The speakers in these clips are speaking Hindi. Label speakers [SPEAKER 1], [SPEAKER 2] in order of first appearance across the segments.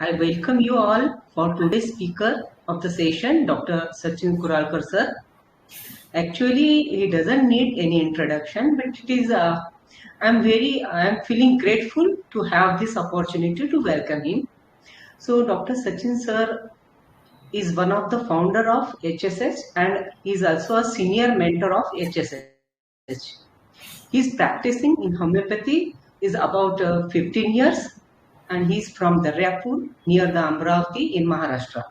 [SPEAKER 1] I welcome you all for today's speaker of the session, Dr. Sachin Kuralkar sir. Actually, he doesn't need any introduction, but it is. I'm feeling grateful to have this opportunity to welcome him. So, Dr. Sachin sir is one of the founder of HSH and he is also a senior mentor of HSH. He's practicing in homeopathy is about 15 years and he's from Daryapur near the Amravati in Maharashtra.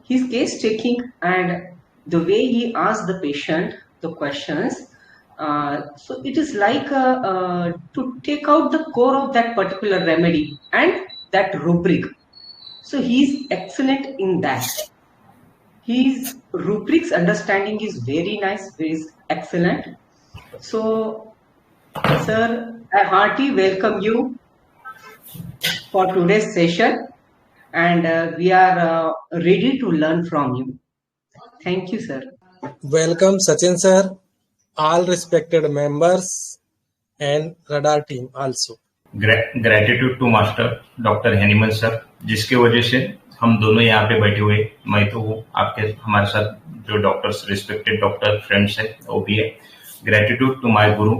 [SPEAKER 1] His case taking and the way he asks the patient the questions, so it is like to take out the core of that particular remedy and that rubric. So he is excellent in that. His rubrics understanding is very nice, very excellent. So, sir, I heartily welcome you for today's session and we are ready to learn from you. Thank you, sir.
[SPEAKER 2] Welcome, Sachin sir, all respected members and Radar team also.
[SPEAKER 3] Gratitude to master doctor Hahnemann sir, जिसके वजह से हम दोनों यहाँ पे बैठे हुए। मैं तो हूँ, आपके हमारे साथ जो डॉक्टर्स रिस्पेक्टेड डॉक्टर फ्रेंड्स है वो भी है। Gratitude to my Guru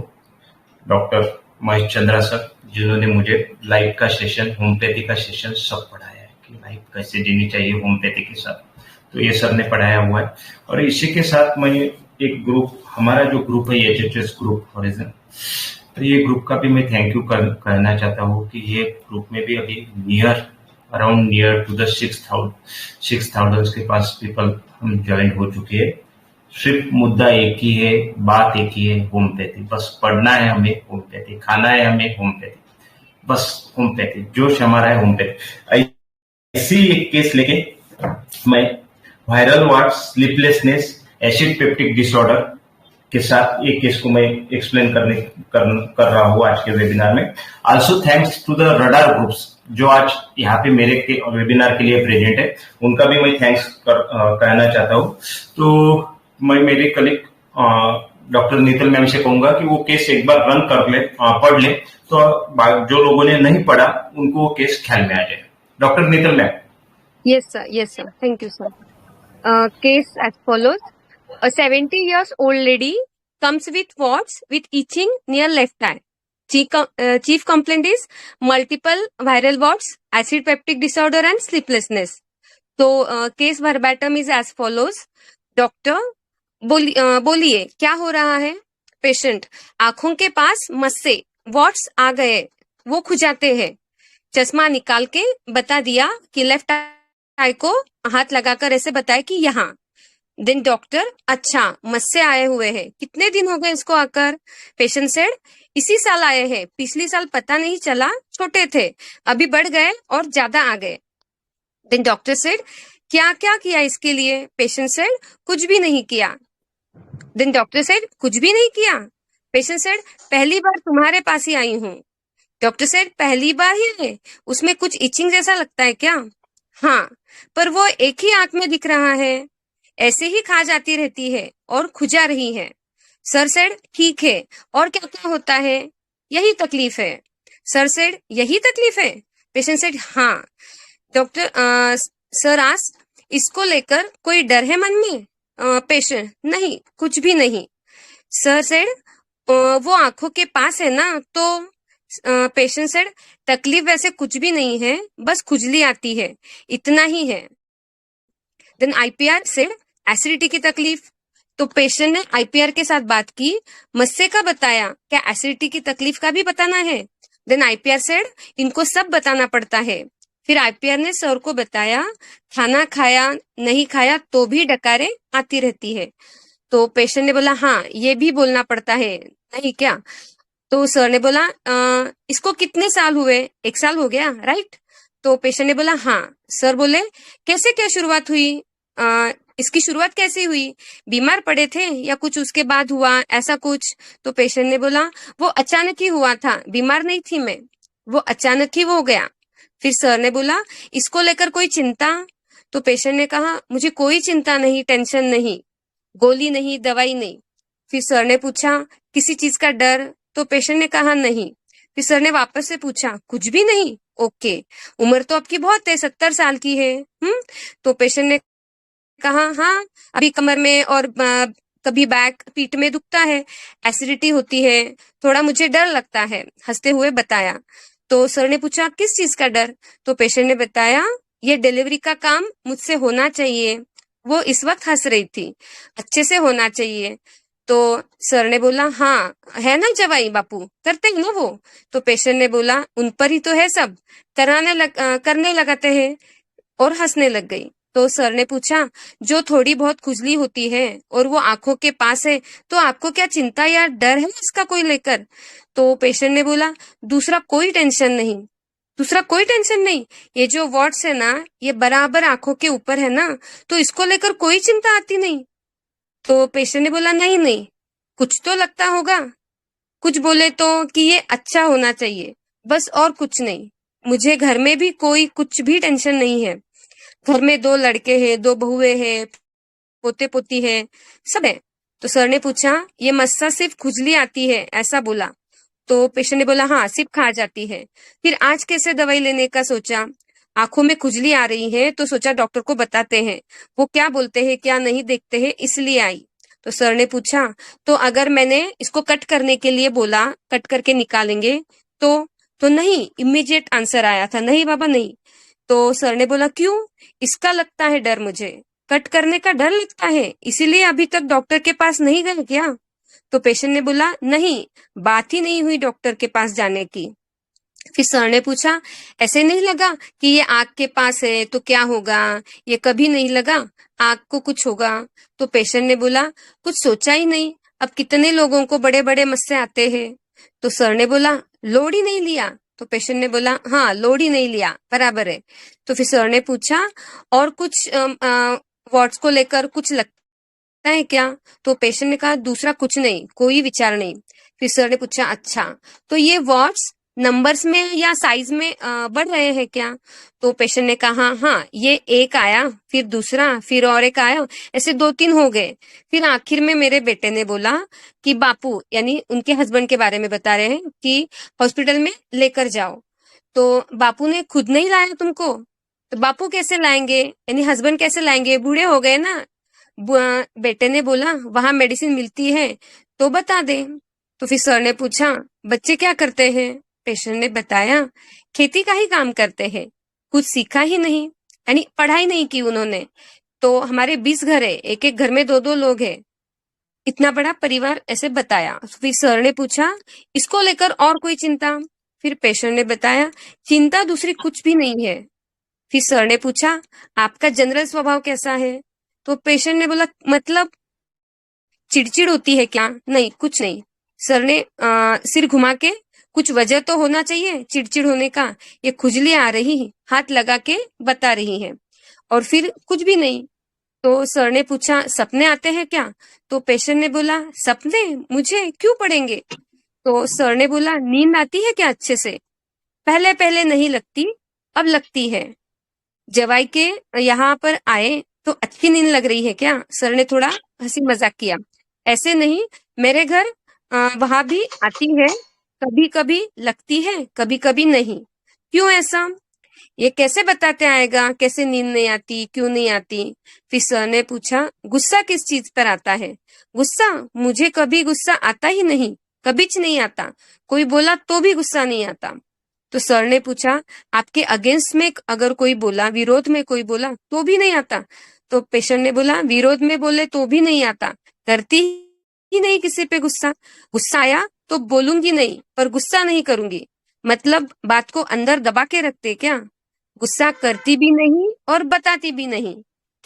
[SPEAKER 3] doctor Mahesh Chandra sir, जिन्होंने मुझे लाइफ का सेशन, होम्योपैथी का सेशन सब पढ़ाया है कि लाइफ कैसे जीनी चाहिए होम्योपैथी के साथ। तो ये सर ने पढ़ाया हुआ है। और इसी के साथ मैं एक ग्रुप, हमारा जो ग्रुप है एचएचएस ग्रुप हॉरिजन, तो ये ग्रुप का भी मैं थैंक यू कहना चाहता हूँ कि ये ग्रुप में भी अभी अराउंड नियर टू द 6,000 के पास पीपल हम ज्वाइन हो चुके हैं। सिर्फ मुद्दा एक ही है, बात एक ही है, होम्योपैथी। बस पढ़ना है हमें होम्योपैथी, खाना है हमें होम्योपैथी, बस होम्योपैथी, जोश हमारा है होम्योपैथी। ऐसी एक केस लेके मैं viral ward, sleeplessness, acid peptic disorder के साथ एक केस को मैं एक्सप्लेन कर रहा हूँ आज के वेबिनार में। Also thanks to the radar groups जो आज यहाँ पे मेरे के वेबिनार के लिए प्रेजेंट है, उनका भी मैं थैंक्स कहना चाहता हूँ। तो मैं मेरे कलीग डॉक्टर नीतल मैम से कहूंगा कि वो केस एक बार रन कर ले, पढ़ ले, तो जो लोगों ने नहीं पढ़ा उनको वो केस ख्याल में आ जाए। Doctor Neetal ma'am.
[SPEAKER 4] Yes, sir. Thank you, sir. Case as follows. A 70 years old lady comes with warts with itching near left eye. Chief complaint is multiple viral warts, acid peptic disorder and sleeplessness. So case verbatim is as follows. Doctor बोलिए क्या हो रहा है? पेशेंट, आंखों के पास मस्से, वॉट्स आ गए, वो खुजाते हैं। चश्मा निकाल के बता दिया कि लेफ्ट आई को हाथ लगाकर ऐसे बताए कि यहाँ। देन डॉक्टर, अच्छा मस्से आए हुए हैं, कितने दिन हो गए इसको आकर? पेशेंट सेड, इसी साल आए हैं, पिछली साल पता नहीं चला, छोटे थे, अभी बढ़ गए और ज्यादा आ गए। देन डॉक्टर सेड, क्या क्या किया इसके लिए? पेशेंट सेड, कुछ भी नहीं किया। देन डॉक्टर सेड, कुछ भी नहीं किया? पेशेंट सेड, पहली बार तुम्हारे पास ही आई हूँ। डॉक्टर सेड, पहली बार ही है, उसमें कुछ इचिंग जैसा लगता है क्या? हाँ, पर वो एक ही आंख में दिख रहा है, ऐसे ही खा जाती रहती है और खुजा रही है। सर सेड, ठीक है, और क्या क्या होता है? यही तकलीफ है। सर सेड, यही तकलीफ है? पेशेंट सेड, हाँ। डॉक्टर सर आस, इसको लेकर कोई डर है मन में? पेशेंट, नहीं, कुछ भी नहीं। सर सेड, वो आंखों के पास है ना, तो पेशेंट सेड, तकलीफ वैसे कुछ भी नहीं है, बस खुजली आती है, इतना ही है। देन आईपीआर सेड, एसिडिटी की तकलीफ। तो पेशेंट ने आईपीआर के साथ बात की, मस्से का बताया, क्या एसिडिटी की तकलीफ का भी बताना है? देन आईपीआर सेड, इनको सब बताना पड़ता है। फिर आईपीआर ने सर को बताया, खाना खाया नहीं खाया तो भी डकारें आती रहती है। तो पेशेंट ने बोला, हाँ ये भी बोलना पड़ता है, नहीं क्या? तो सर ने बोला, इसको कितने साल हुए? 1 साल हो गया, राइट? तो पेशेंट ने बोला, हाँ। सर बोले, कैसे क्या शुरुआत हुई? इसकी शुरुआत कैसे हुई? बीमार पड़े थे या कुछ उसके बाद हुआ, ऐसा कुछ? तो पेशेंट ने बोला, वो अचानक ही हुआ था, बीमार नहीं थी मैं, वो अचानक ही वो हो गया। फिर सर ने बोला, इसको लेकर कोई चिंता? तो पेशेंट ने कहा, मुझे कोई चिंता नहीं, टेंशन नहीं, गोली नहीं, दवाई नहीं। फिर सर ने पूछा, किसी चीज का डर? तो पेशेंट ने कहा, नहीं। फिर सर ने वापस से पूछा, कुछ भी नहीं? ओके, उम्र तो आपकी बहुत है, 70 साल की है। तो पेशेंट ने कहा, हाँ अभी कमर में और कभी बैक पीठ में दुखता है, एसिडिटी होती है, थोड़ा मुझे डर लगता है, हंसते हुए बताया। तो सर ने पूछा, किस चीज का डर? तो पेशेंट ने बताया, ये डिलीवरी का काम मुझसे होना चाहिए। वो इस वक्त हंस रही थी, अच्छे से होना चाहिए। तो सर ने बोला, हाँ है ना जवाई बापू, करते हैं ना वो? तो पेशेंट ने बोला, उन पर ही तो है सब, करने लगाते हैं, और हंसने लग गई। तो सर ने पूछा, जो थोड़ी बहुत खुजली होती है और वो आंखों के पास है, तो आपको क्या चिंता या डर है इसका कोई लेकर? तो पेशेंट ने बोला, दूसरा कोई टेंशन नहीं, दूसरा कोई टेंशन नहीं, ये जो वार्ड्स है ना, ये बराबर आंखों के ऊपर है ना, तो इसको लेकर कोई चिंता आती नहीं। तो पेशेंट ने बोला, नहीं नहीं, कुछ तो लगता होगा, कुछ बोले तो कि ये अच्छा होना चाहिए, बस और कुछ नहीं। मुझे घर में भी कोई कुछ भी टेंशन नहीं है, घर में 2 लड़के हैं, 2 बहुएं हैं, पोते पोती है, सब है। तो सर ने पूछा, ये मस्सा सिर्फ खुजली आती है ऐसा बोला? तो पेशेंट ने बोला, हाँ सिर्फ खा जाती है। फिर आज कैसे दवाई लेने का सोचा? आंखों में खुजली आ रही है तो सोचा डॉक्टर को बताते हैं, वो क्या बोलते हैं क्या नहीं देखते हैं, इसलिए आई। तो सर ने पूछा, तो अगर मैंने इसको कट करने के लिए बोला, कट करके निकालेंगे तो नहीं, इमीडिएट आंसर आया था, नहीं बाबा नहीं। तो सर ने बोला, क्यों? इसका लगता है डर, मुझे कट करने का डर लगता है, इसीलिए अभी तक डॉक्टर के पास नहीं गए क्या? तो पेशेंट ने बोला, नहीं, बात ही नहीं हुई डॉक्टर के पास जाने की। फिर सर ने पूछा, ऐसे नहीं लगा कि ये आंख के पास है तो क्या होगा? ये कभी नहीं लगा आंख को कुछ होगा? तो पेशेंट ने बोला, कुछ सोचा ही नहीं, अब कितने लोगों को बड़े बड़े मस्से आते हैं। तो सर ने बोला, लोड ही नहीं लिया? तो पेशेंट ने बोला, हाँ लोड ही नहीं लिया, बराबर है। तो फिर सर ने पूछा, और कुछ वार्ड्स को लेकर कुछ लगता है क्या? तो पेशेंट ने कहा, दूसरा कुछ नहीं, कोई विचार नहीं। फिर सर ने पूछा, अच्छा तो ये वार्ड्स नंबर्स में या साइज में बढ़ रहे हैं क्या? तो पेशेंट ने कहा, हाँ ये एक आया, फिर दूसरा, फिर और एक आया, ऐसे 2-3 हो गए। फिर आखिर में मेरे बेटे ने बोला कि बापू, यानी उनके हस्बैंड के बारे में बता रहे हैं, कि हॉस्पिटल में लेकर जाओ। तो बापू ने खुद नहीं लाया तुमको? तो बापू कैसे लाएंगे, यानी हस्बैंड कैसे लाएंगे, बूढ़े हो गए ना। बेटे ने बोला, वहां मेडिसिन मिलती है तो बता दे। तो फिर सर ने पूछा, बच्चे क्या करते हैं? पेशेंट ने बताया, खेती का ही काम करते हैं, कुछ सीखा ही नहीं, यानी पढ़ाई नहीं की उन्होंने। तो हमारे 20 घर है, एक एक घर में 2-2 लोग हैं, इतना बड़ा परिवार, ऐसे बताया। फिर सर ने पूछा, इसको लेकर और कोई चिंता? फिर पेशेंट ने बताया, चिंता दूसरी कुछ भी नहीं है। फिर सर ने पूछा, आपका जनरल स्वभाव कैसा है? तो पेशेंट ने बोला, मतलब चिड़चिड़ होती है क्या? नहीं, कुछ नहीं। सर ने सिर घुमा के, कुछ वजह तो होना चाहिए चिड़चिड़ होने का, ये खुजली आ रही, हाथ लगा के बता रही है, और फिर कुछ भी नहीं। तो सर ने पूछा, सपने आते हैं क्या? तो पेशेंट ने बोला, सपने मुझे क्यों पड़ेंगे? तो सर ने बोला, नींद आती है क्या अच्छे से? पहले पहले नहीं लगती, अब लगती है। जवाई के यहाँ पर आए तो अच्छी नींद लग रही है क्या? सर ने थोड़ा हंसी मजाक किया। ऐसे नहीं, मेरे घर वहां भी आती है, कभी कभी लगती है, कभी कभी नहीं। क्यों ऐसा? ये कैसे बताते आएगा, कैसे नींद नहीं आती, क्यों नहीं आती? फिर सर ने पूछा, गुस्सा किस चीज पर आता है? गुस्सा, मुझे कभी गुस्सा आता ही नहीं, कभी नहीं आता, कोई बोला तो भी गुस्सा नहीं आता। तो सर ने पूछा, आपके अगेंस्ट में अगर कोई बोला, विरोध में कोई बोला तो भी नहीं आता? तो पेशेंट ने बोला, विरोध में बोले तो भी नहीं आता, करती ही नहीं किसी पे गुस्सा, गुस्सा आया तो बोलूंगी नहीं, पर गुस्सा नहीं करूंगी। मतलब बात को अंदर दबा के रखते क्या? गुस्सा करती भी नहीं और बताती भी नहीं,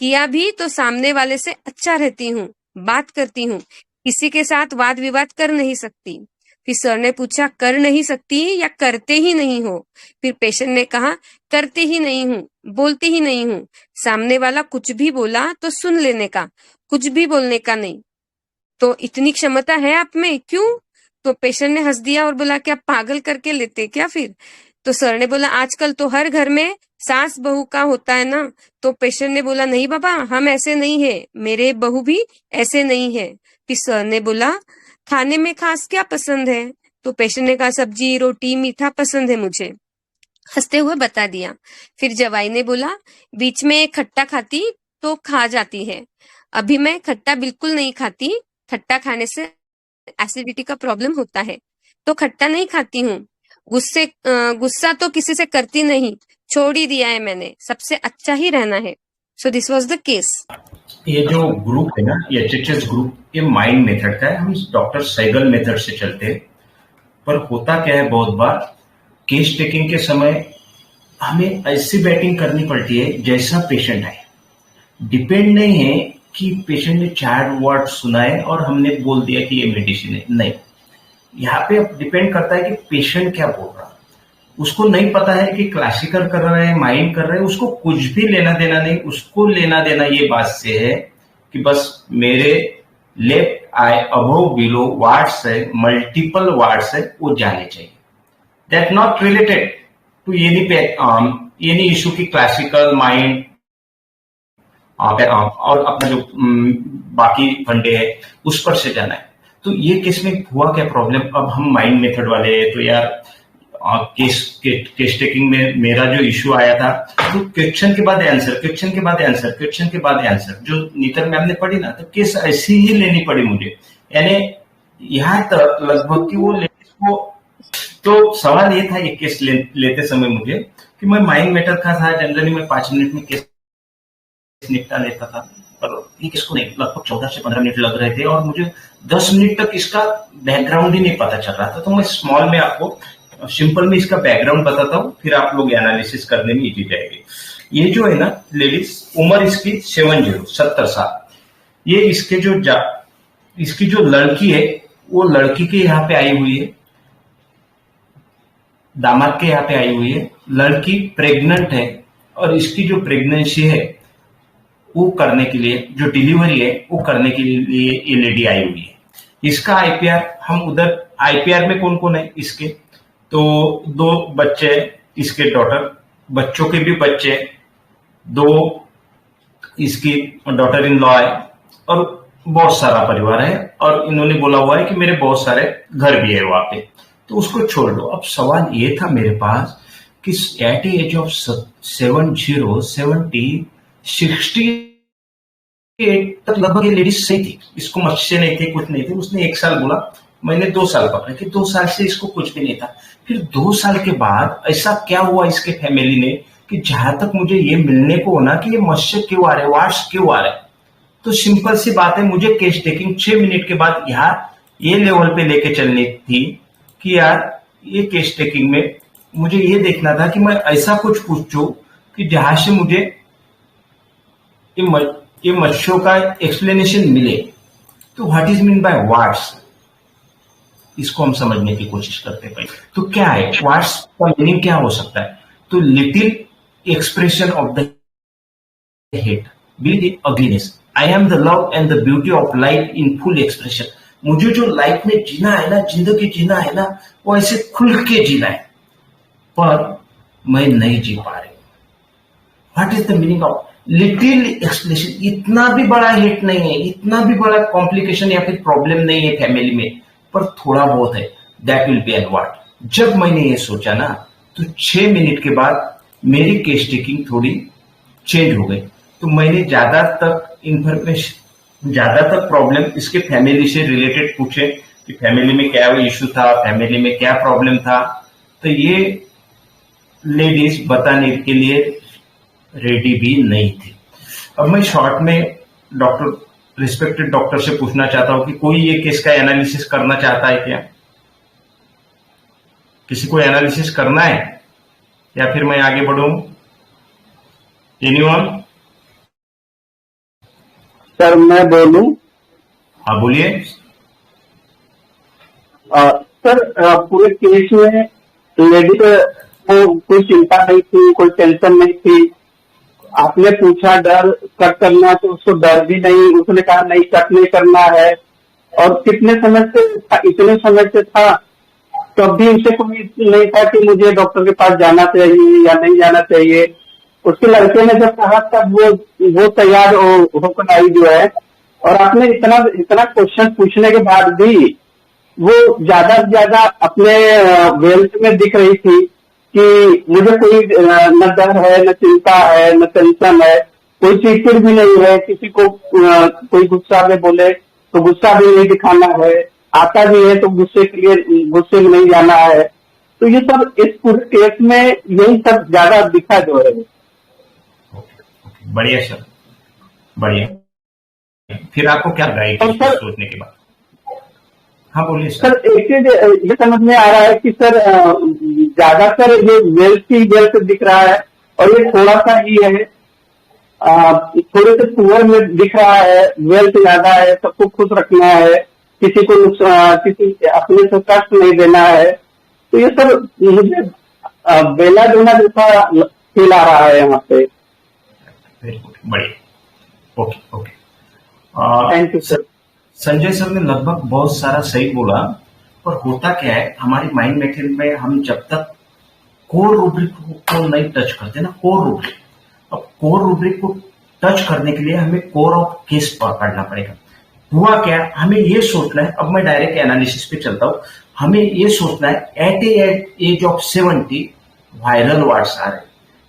[SPEAKER 4] किया भी तो सामने वाले से अच्छा रहती हूँ, बात करती हूँ, किसी के साथ वाद विवाद कर नहीं सकती। फिर सर ने पूछा, कर नहीं सकती या करते ही नहीं हो? फिर पेशेंट ने कहा, करती ही नहीं हूँ, बोलती ही नहीं हूँ, सामने वाला कुछ भी बोला तो सुन लेने का, कुछ भी बोलने का नहीं। तो इतनी क्षमता है आप में, क्यों? तो पेशेंट ने हंस दिया और बोला, क्या पागल करके लेते क्या फिर? तो सर ने बोला, आजकल तो हर घर में सास बहू का होता है ना। तो पेशेंट ने बोला, नहीं बाबा, हम ऐसे नहीं है, मेरे बहू भी ऐसे नहीं है। फिर सर ने बोला, खाने में खास क्या पसंद है? तो पेशेंट ने कहा सब्जी रोटी मीठा पसंद है मुझे, हंसते हुए बता दिया। फिर जवाई ने बोला बीच में खट्टा खाती तो खा जाती है, अभी मैं खट्टा बिल्कुल नहीं खाती, खट्टा खाने से एसिडिटी का प्रॉब्लम होता है, तो खट्टा नहीं खाती हूँ। गुस्सा तो किसी से करती नहीं, छोड़ ही दिया है मैंने, सबसे अच्छा ही रहना है। So this was the case.
[SPEAKER 3] ये जो ग्रुप है ना, ये एचएचएस ग्रुप, ये माइंड मेथड का है। हम डॉक्टर सैगल मेथड से चलते हैं, पर होता क्या है बहुत बार केस टेकिंग के समय हमें ऐसी बैटिंग करनी पड़ती है जैसा पेशेंट है। डिपेंड नहीं है कि पेशेंट ने 4 वर्ड सुनाए और हमने बोल दिया कि ये मेडिसिन है, नहीं। यहाँ पे डिपेंड करता है कि पेशेंट क्या बोल रहा है। उसको नहीं पता है कि क्लासिकल कर रहा है, माइंड कर रहा है, उसको कुछ भी लेना देना नहीं। उसको लेना देना ये बात से है कि बस मेरे left eye above below wards है, मल्टीपल वार्ड्स है, वो जाने चाहिए। That not related to any issue की क्लासिकल माइंड और अपना जो बाकी फंडे है उस पर से जाना है। तो ये केस में हुआ क्या प्रॉब्लम, अब हम माइंड मेथड वाले हैं तो यार केस टेकिंग में मेरा जो इश्यू आया था, तो क्वेश्चन के बाद आंसर, क्वेश्चन के बाद आंसर, क्वेश्चन के बाद आंसर, जो नीतल मैम ने पढ़ी ना, तो केस ऐसी ही लेनी पड़ी मुझे। यानी यहाँ तक लगभग कि वो लेडीज को, तो सवाल ये था ये केस लेते समय मुझे कि मैं माइंड मेथड का था, जनरली मैं 5 मिनट में केस निपटा लेता था, पर ये किसको नहीं, लगभग 14 से 15 मिनट लग रहे थे और मुझे 10 मिनट तक इसका बैकग्राउंड ही नहीं पता चल रहा था। तो मैं स्मॉल में आपको सिंपल में इसका बैकग्राउंड बताता हूँ, फिर आप लोग एनालिसिस करने में इजी जाएगी। ये जो है ना लेडीज, उम्र इसकी 70 साल। ये इसकी जो लड़की है वो लड़की के यहाँ पे आई हुई है, दामाद के यहाँ पे आई हुई है। लड़की प्रेग्नेंट है और इसकी जो प्रेगनेंसी है वो करने के लिए, जो डिलीवरी है वो करने के लिए ये लेडी आई हुई है। इसका आईपीआर, हम उधर आईपीआर में कौन कौन है इसके, तो 2 बच्चे, इसके डॉटर, बच्चों के भी बच्चे, 2 इसकी डॉटर इन लॉ है और बहुत सारा परिवार है। और इन्होंने बोला हुआ है कि मेरे बहुत सारे घर भी है वहां पे, तो उसको छोड़ दो। अब सवाल ये था मेरे पास कि एट एज ऑफ 68 तक लगभग ये लेडीज सही थी, इसको मच्छे नहीं थे, कुछ नहीं थे। उसने 1 साल बोला, मैंने 2 साल पकड़े कि 2 साल से इसको कुछ भी नहीं था। फिर 2 साल के बाद ऐसा क्या हुआ इसके फैमिली ने कि जहां तक मुझे ये मिलने को होना कि ये मच्छे क्यों आ रहे, वार्ड्स क्यों आ रहे। तो सिंपल सी बात है, मुझे केस टेकिंग 6 मिनट के बाद यहाँ ये लेवल पे लेके चलनी थी कि यार ये केस टेकिंग में मुझे ये देखना था कि मैं ऐसा कुछ पूछूं कि जहां से मुझे ये मच्छों का एक्सप्लेनेशन मिले। तो what is mean by wards, इसको हम समझने की कोशिश करते हैं। तो क्या है वार्ड्स का मीनिंग, क्या हो सकता है? तो little expression of the head, be the ugliness, I am the love and the beauty of life in full expression. मुझे जो लाइफ में जीना है ना, जिंदगी जीना है ना, वो ऐसे खुल के जीना है, पर मैं नहीं जी पा रही। What is the meaning of little explanation? इतना भी बड़ा हिट नहीं है, इतना भी बड़ा कॉम्प्लिकेशन या फिर प्रॉब्लम नहीं है फैमिली में, पर थोड़ा बहुत है। That will be an what. जब मैंने ये सोचा ना, तो 6 मिनट के बाद मेरी केस टेकिंग थोड़ी चेंज हो गई। तो मैंने ज्यादातर प्रॉब्लम इसके फैमिली से रिलेटेड पूछे कि फैमिली में क्या इश्यू था, फैमिली में क्या प्रॉब्लम था। तो ये लेडीज बताने के लिए रेडी भी नहीं थी। अब मैं शॉर्ट में रिस्पेक्टेड डॉक्टर से पूछना चाहता हूं कि कोई ये केस का एनालिसिस करना चाहता है क्या? किसी को एनालिसिस करना है या फिर मैं आगे बढ़ूं? एनीवन?
[SPEAKER 5] सर मैं बोलूं?
[SPEAKER 3] हाँ बोलिए।
[SPEAKER 5] सर पूरे केस में लेडी को कोई चिंता नहीं थी, कोई टेंशन नहीं थी। आपने पूछा डर कट करना, तो उसको डर भी नहीं, उसने कहा नहीं कट नहीं करना है। और कितने समय से था, इतने समय से था, तब भी उनसे कोई नहीं था कि मुझे डॉक्टर के पास जाना चाहिए या नहीं जाना चाहिए। उसके लड़के ने जब कहा तब वो तैयार होकर आई जो है। और आपने इतना क्वेश्चन पूछने के बाद भी वो ज्यादा से ज्यादा अपने वेल्थ में दिख रही थी कि मुझे कोई न डर है, न चिंता है, न टेंशन है, कोई चिड़चिड़ भी नहीं है, किसी को कोई गुस्सा में बोले तो गुस्सा भी नहीं दिखाना है, आता भी है तो गुस्से में नहीं जाना है। तो ये सब इस पूरे केस में यही सब ज्यादा दिखा जो है।
[SPEAKER 3] बढ़िया सर, बढ़िया। फिर आपको क्या लगा सोचने के बाद? हाँ बोलिए सर।
[SPEAKER 5] एक चीज ये समझ में आ रहा है कि सर ज्यादातर ये वेल्थ दिख रहा है और ये थोड़ा सा ही है, थोड़े से पुअर में दिख रहा है, वेल्थ ज्यादा है, सबको खुश रखना है, किसी को किसी अपने से कष्ट नहीं देना है। तो ये सब मुझे बेला डोना जैसा फील आ रहा है यहाँ पे।
[SPEAKER 3] बढ़िया, okay.
[SPEAKER 5] Thank you sir.
[SPEAKER 3] Sanjay sir ने लगभग बहुत सारा सही बोला, पर होता क्या है हमारी माइंड मैकेनिक में, हम जब तक कोर रूब्रिक को नहीं टच करते ना, कोर रूब्रिक, अब कोर रूब्रिक को टच करने के लिए हमें कोर ऑफ केस पकड़ना पड़ेगा। हुआ क्या, हमें ये सोचना है, अब मैं डायरेक्ट एनालिसिस पे चलता हूं, हमें ये सोचना है at age of 70 viral wards आ रहे,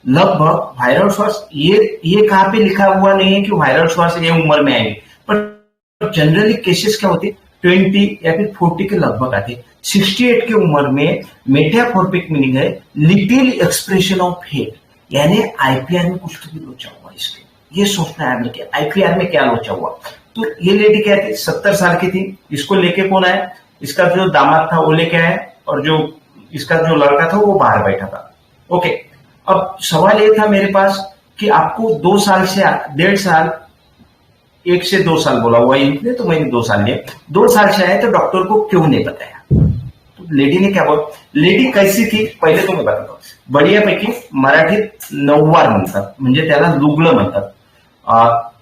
[SPEAKER 3] लगभग वायरल स्वार्स, ये कहाँ पे लिखा हुआ नहीं है कि वायरल स्वार्स ये उम्र में आएंगे, पर जनरली केसेस क्या होते 20 या फिर 40 के लगभग आते। 68 की उम्र में मेटाफोर्पिक मीनिंग है लिटिल एक्सप्रेशन ऑफ हेट, यानी आईपीआर में कुछ तो भी लोचा हुआ इसके, ये सोचना है हमें कि आईपीआर में क्या लोचा हुआ। तो ये लेडी क्या थी, 70 साल की थी, इसको लेके कौन आया, इसका जो दामाद था वो लेके आया, और जो इसका जो लड़का था वो बाहर बैठा था। ओके, अब सवाल ये था मेरे पास कि आपको 2 साल से 1.5 साल, 1 से 2 साल बोला हुआ इनने, तो मैंने 2 साल लिया, 2 साल से आया तो डॉक्टर को क्यों नहीं बताया? तो लेडी ने क्या बोला, लेडी कैसी थी पहिले तो मैं बताता हूँ, बढियापैकी मराठीत नऊवार म्हणतात, म्हणजे त्याला लुगडं म्हणतात।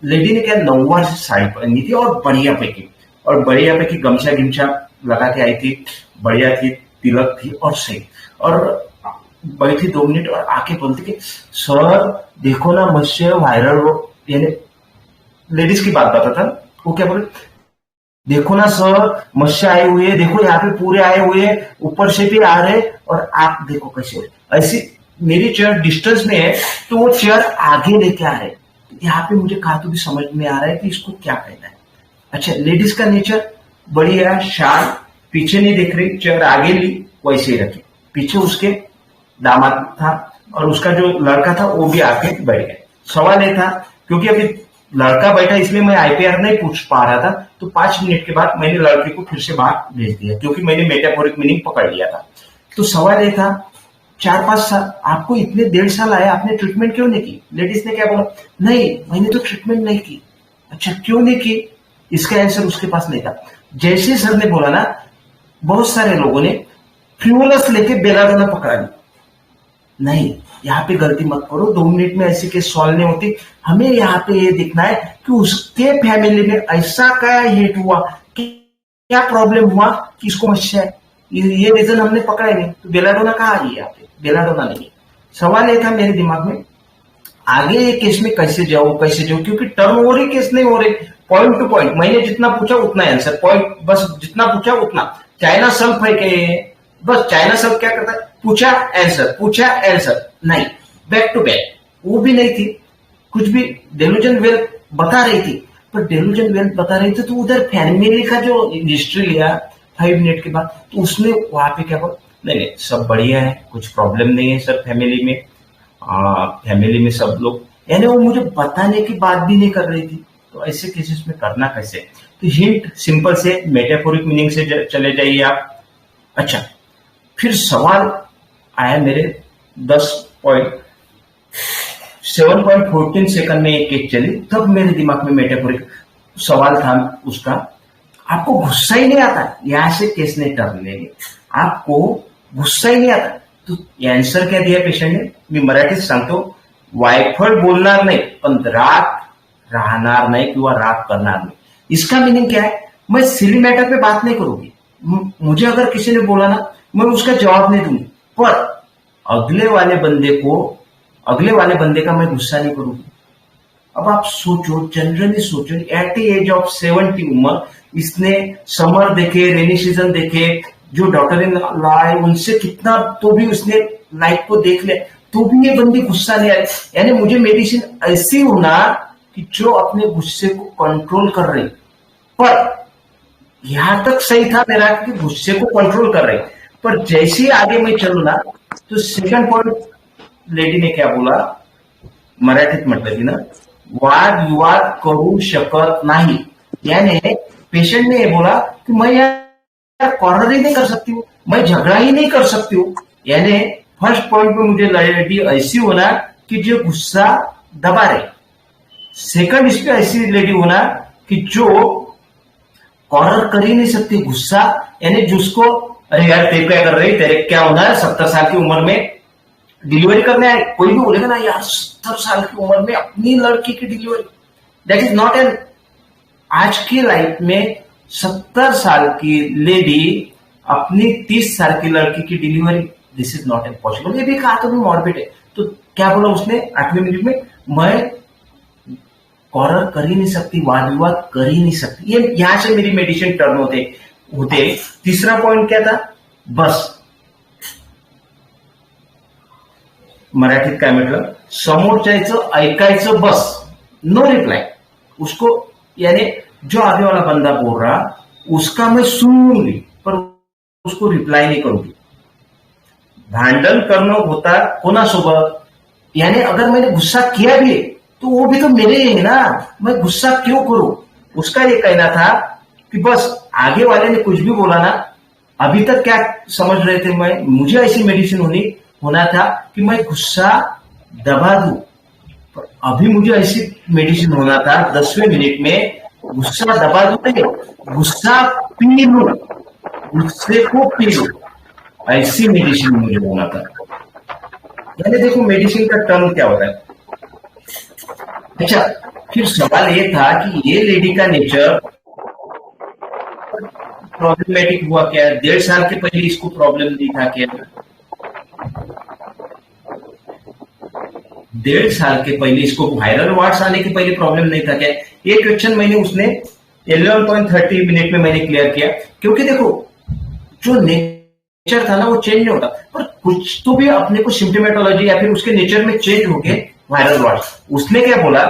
[SPEAKER 3] लेडी ने क्या नऊवार साड़ी पहनी थी और बढ़ियापैकी गमछा गिमछा लगा के आई थी, बढ़िया थी, तिलक थी और सही, और बैठी 2 मिनट और आके बोलती कि सर देखो ना मुझसे वायरल, यानी लेडीज की बात बताता, वो क्या बोले, देखो ना सर मच्छर आए हुए, देखो यहाँ पे पूरे आए हुए, ऊपर से भी आ रहे, और आप देखो कैसे हो। ऐसी मेरी चेयर डिस्टेंस में है तो वो चेयर आगे लेके आ रहे, यहाँ पे मुझे कहा तो भी समझ में आ रहा है कि इसको क्या कहना है। अच्छा, लेडीज का नेचर बढ़िया, शांत, पीछे नहीं देख रही, चेयर आगे ली वैसे ही रखी, पीछे उसके दामाद था और उसका जो लड़का था वो भी आके बैठ गए। सवाल ये था, क्योंकि अभी लड़का बैठा इसलिए मैं आईपीआर नहीं पूछ पा रहा था, तो 5 मिनट के बाद मैंने लड़के को फिर से बाहर भेज दिया, क्योंकि मैंने मेटाफोरिक मीनिंग पकड़ लिया था। तो सवाल ये था, 4-5 साल आपको इतने 1.5 साल आए, आपने ट्रीटमेंट क्यों नहीं की? लेडीज ने क्या बोला, नहीं मैंने तो ट्रीटमेंट नहीं की। अच्छा, क्यों नहीं की? इसका आंसर उसके पास नहीं था। जैसे सर ने बोला ना, बहुत सारे लोगों ने फ्यूलस लेके बेलाडोना पकड़ा ली, नहीं यहाँ पे गलती मत करो, 2 मिनट में ऐसी केस सॉल्व नहीं होती। हमें यहाँ पे ये देखना है कि उसके फैमिली में ऐसा क्या हिट हुआ, क्या प्रॉब्लम हुआ कि इसको मच्छर है, ये रीजन हमने पकड़ा नहीं। तो बेलाडोना कहाँ आ रही है यहाँ पे, बेलाडोना नहीं। सवाल ये था मेरे दिमाग में, आगे ये केस में कैसे जाऊं, क्योंकि टर्न हो रही केस नहीं हो रही, पॉइंट टू पॉइंट, मैंने जितना पूछा उतना आंसर, पॉइंट बस जितना पूछा उतना। चाइना सल्फ है कि बस चाइना सल्फ क्या करता है, पूछा आंसर, नहीं, बैक टू बैक, वो भी नहीं थी, कुछ भी डेलूजन वेल्थ बता रही थी, पर डेलूजन वेल्थ बता रही थी तो उधर फैमिली का जो हिस्ट्री लिया 5 मिनट के बाद, तो उसने वहां पे क्या बोला, नहीं सब बढ़िया है, कुछ प्रॉब्लम नहीं है सर फैमिली में सब लोग, यानी वो मुझे बताने की बात भी नहीं कर रही थी। तो ऐसे केसेस में करना कैसे? तो हिंट सिंपल से मेटाफोरिक मीनिंग से चले जाइए आप। अच्छा, फिर सवाल आया मेरे 7.14 सेकंड में एक केस चली, तब मेरे दिमाग में मेटाफोरिक सवाल था उसका, आपको गुस्सा ही नहीं आता, यहां से केस नहीं टर्न लेंगे, आपको गुस्सा ही नहीं आता, तो आन्सर क्या दिया पेशंट ने, मी मराठीत सांगतो, वायफळ बोलणार नाही पण राग राहणार नाही किंवा राग करणार नहीं। इसका मीनिंग क्या है, मैं सिली मैटर पे बात नहीं करूंगी, मुझे अगर किसी ने बोला ना मैं उसका जवाब नहीं दूंगी, पर अगले वाले बंदे का मैं गुस्सा नहीं करूंगी, अब आप सोचो, जनरली सोचो, एट द एज ऑफ 70 उम्र, इसने समर देखे, रेनी सीजन देखे, जो डॉक्टर इन लॉ है उनसे कितना, तो भी उसने लाइफ को देख लिया, तो भी ये बंदी गुस्सा नहीं आ रही। यानी मुझे मेडिसिन ऐसी होना कि जो अपने गुस्से को कंट्रोल कर रही, पर यहां तक सही था मेरा कि गुस्से को कंट्रोल कर रही, पर जैसे ही आगे मैं चलू ना, तो सेकंड पॉइंट लेडी ने क्या बोला, मराठीत म्हटलं तिनं, वाद विवाद करू शकत नहीं। यानी पेशेंट ने ये बोला कि मैं यार कॉर्नर ही नहीं कर सकती हूँ, मैं झगड़ा ही नहीं कर सकती हूँ। यानी फर्स्ट पॉइंट पे मुझे लेडी ऐसी होना कि जो गुस्सा दबा रहे, सेकंड इस पे ऐसी लेडी होना कि जो कॉर्नर कर ही नहीं सकती गुस्सा, यानी जिसको अरे यार तेरे क्या कर रही, तेरे क्या होना है, 70 साल की उम्र में डिलीवरी करने आए। कोई भी बोलेगा ना यार 70 साल की उम्र में अपनी लड़की की delivery, that is not an, आज की लाइफ में 70 साल की लेडी अपनी 30 साल की लड़की की delivery, this is not an possible. ये भी कहा तो भी मॉर्बिड है। तो क्या बोला उसने 8वें मिनट में, मैं कॉर्नर कर ही नहीं सकती, वाद विवाद कर ही नहीं सकती। ये यहां से मेरी मेडिसिन टर्न होते। तीसरा पॉइंट क्या था, बस मराठीत काय म्हटलं, समोरच्याचं ऐकायचं बस, नो रिप्लाई उसको, यानी जो आगे वाला बंदा बोल रहा उसका मैं सुनूंगी पर उसको रिप्लाई नहीं करूंगी। भांडण करणं होता कोणासोबत, यानी अगर मैंने गुस्सा किया भी तो वो भी तो मेरे ही है ना, मैं गुस्सा क्यों करूं। उसका ये कहना था कि बस आगे वाले ने कुछ भी बोला ना, अभी तक क्या समझ रहे थे, मुझे ऐसी मेडिसिन होना था कि मैं गुस्सा दबा दूं, पर अभी मुझे ऐसी मेडिसिन होना था 10वें मिनट में गुस्सा दबा दूं नहीं, गुस्सा पी लूं, गुस्से को पी लूं, ऐसी मेडिसिन मुझे होना था। यानी देखो मेडिसिन का टर्म क्या होता है। अच्छा, फिर सवाल ये था कि ये लेडी का नेचर प्रॉब्लमेटिक हुआ क्या, 1.5 साल के पहले इसको प्रॉब्लम नहीं था क्या, 1.5 साल के पहले इसको वायरल वार्ड्स आने के पहले प्रॉब्लम नहीं था क्या। ये क्वेश्चन मैंने उसने 11.30 मिनट में मैंने क्लियर किया, क्योंकि देखो जो नेचर था ना वो चेंज नहीं होता, पर कुछ तो भी अपने को सिम्टोमेटोलॉजी या फिर उसके नेचर में चेंज हो गए व्हायरल वार्ड्स। उसने क्या बोला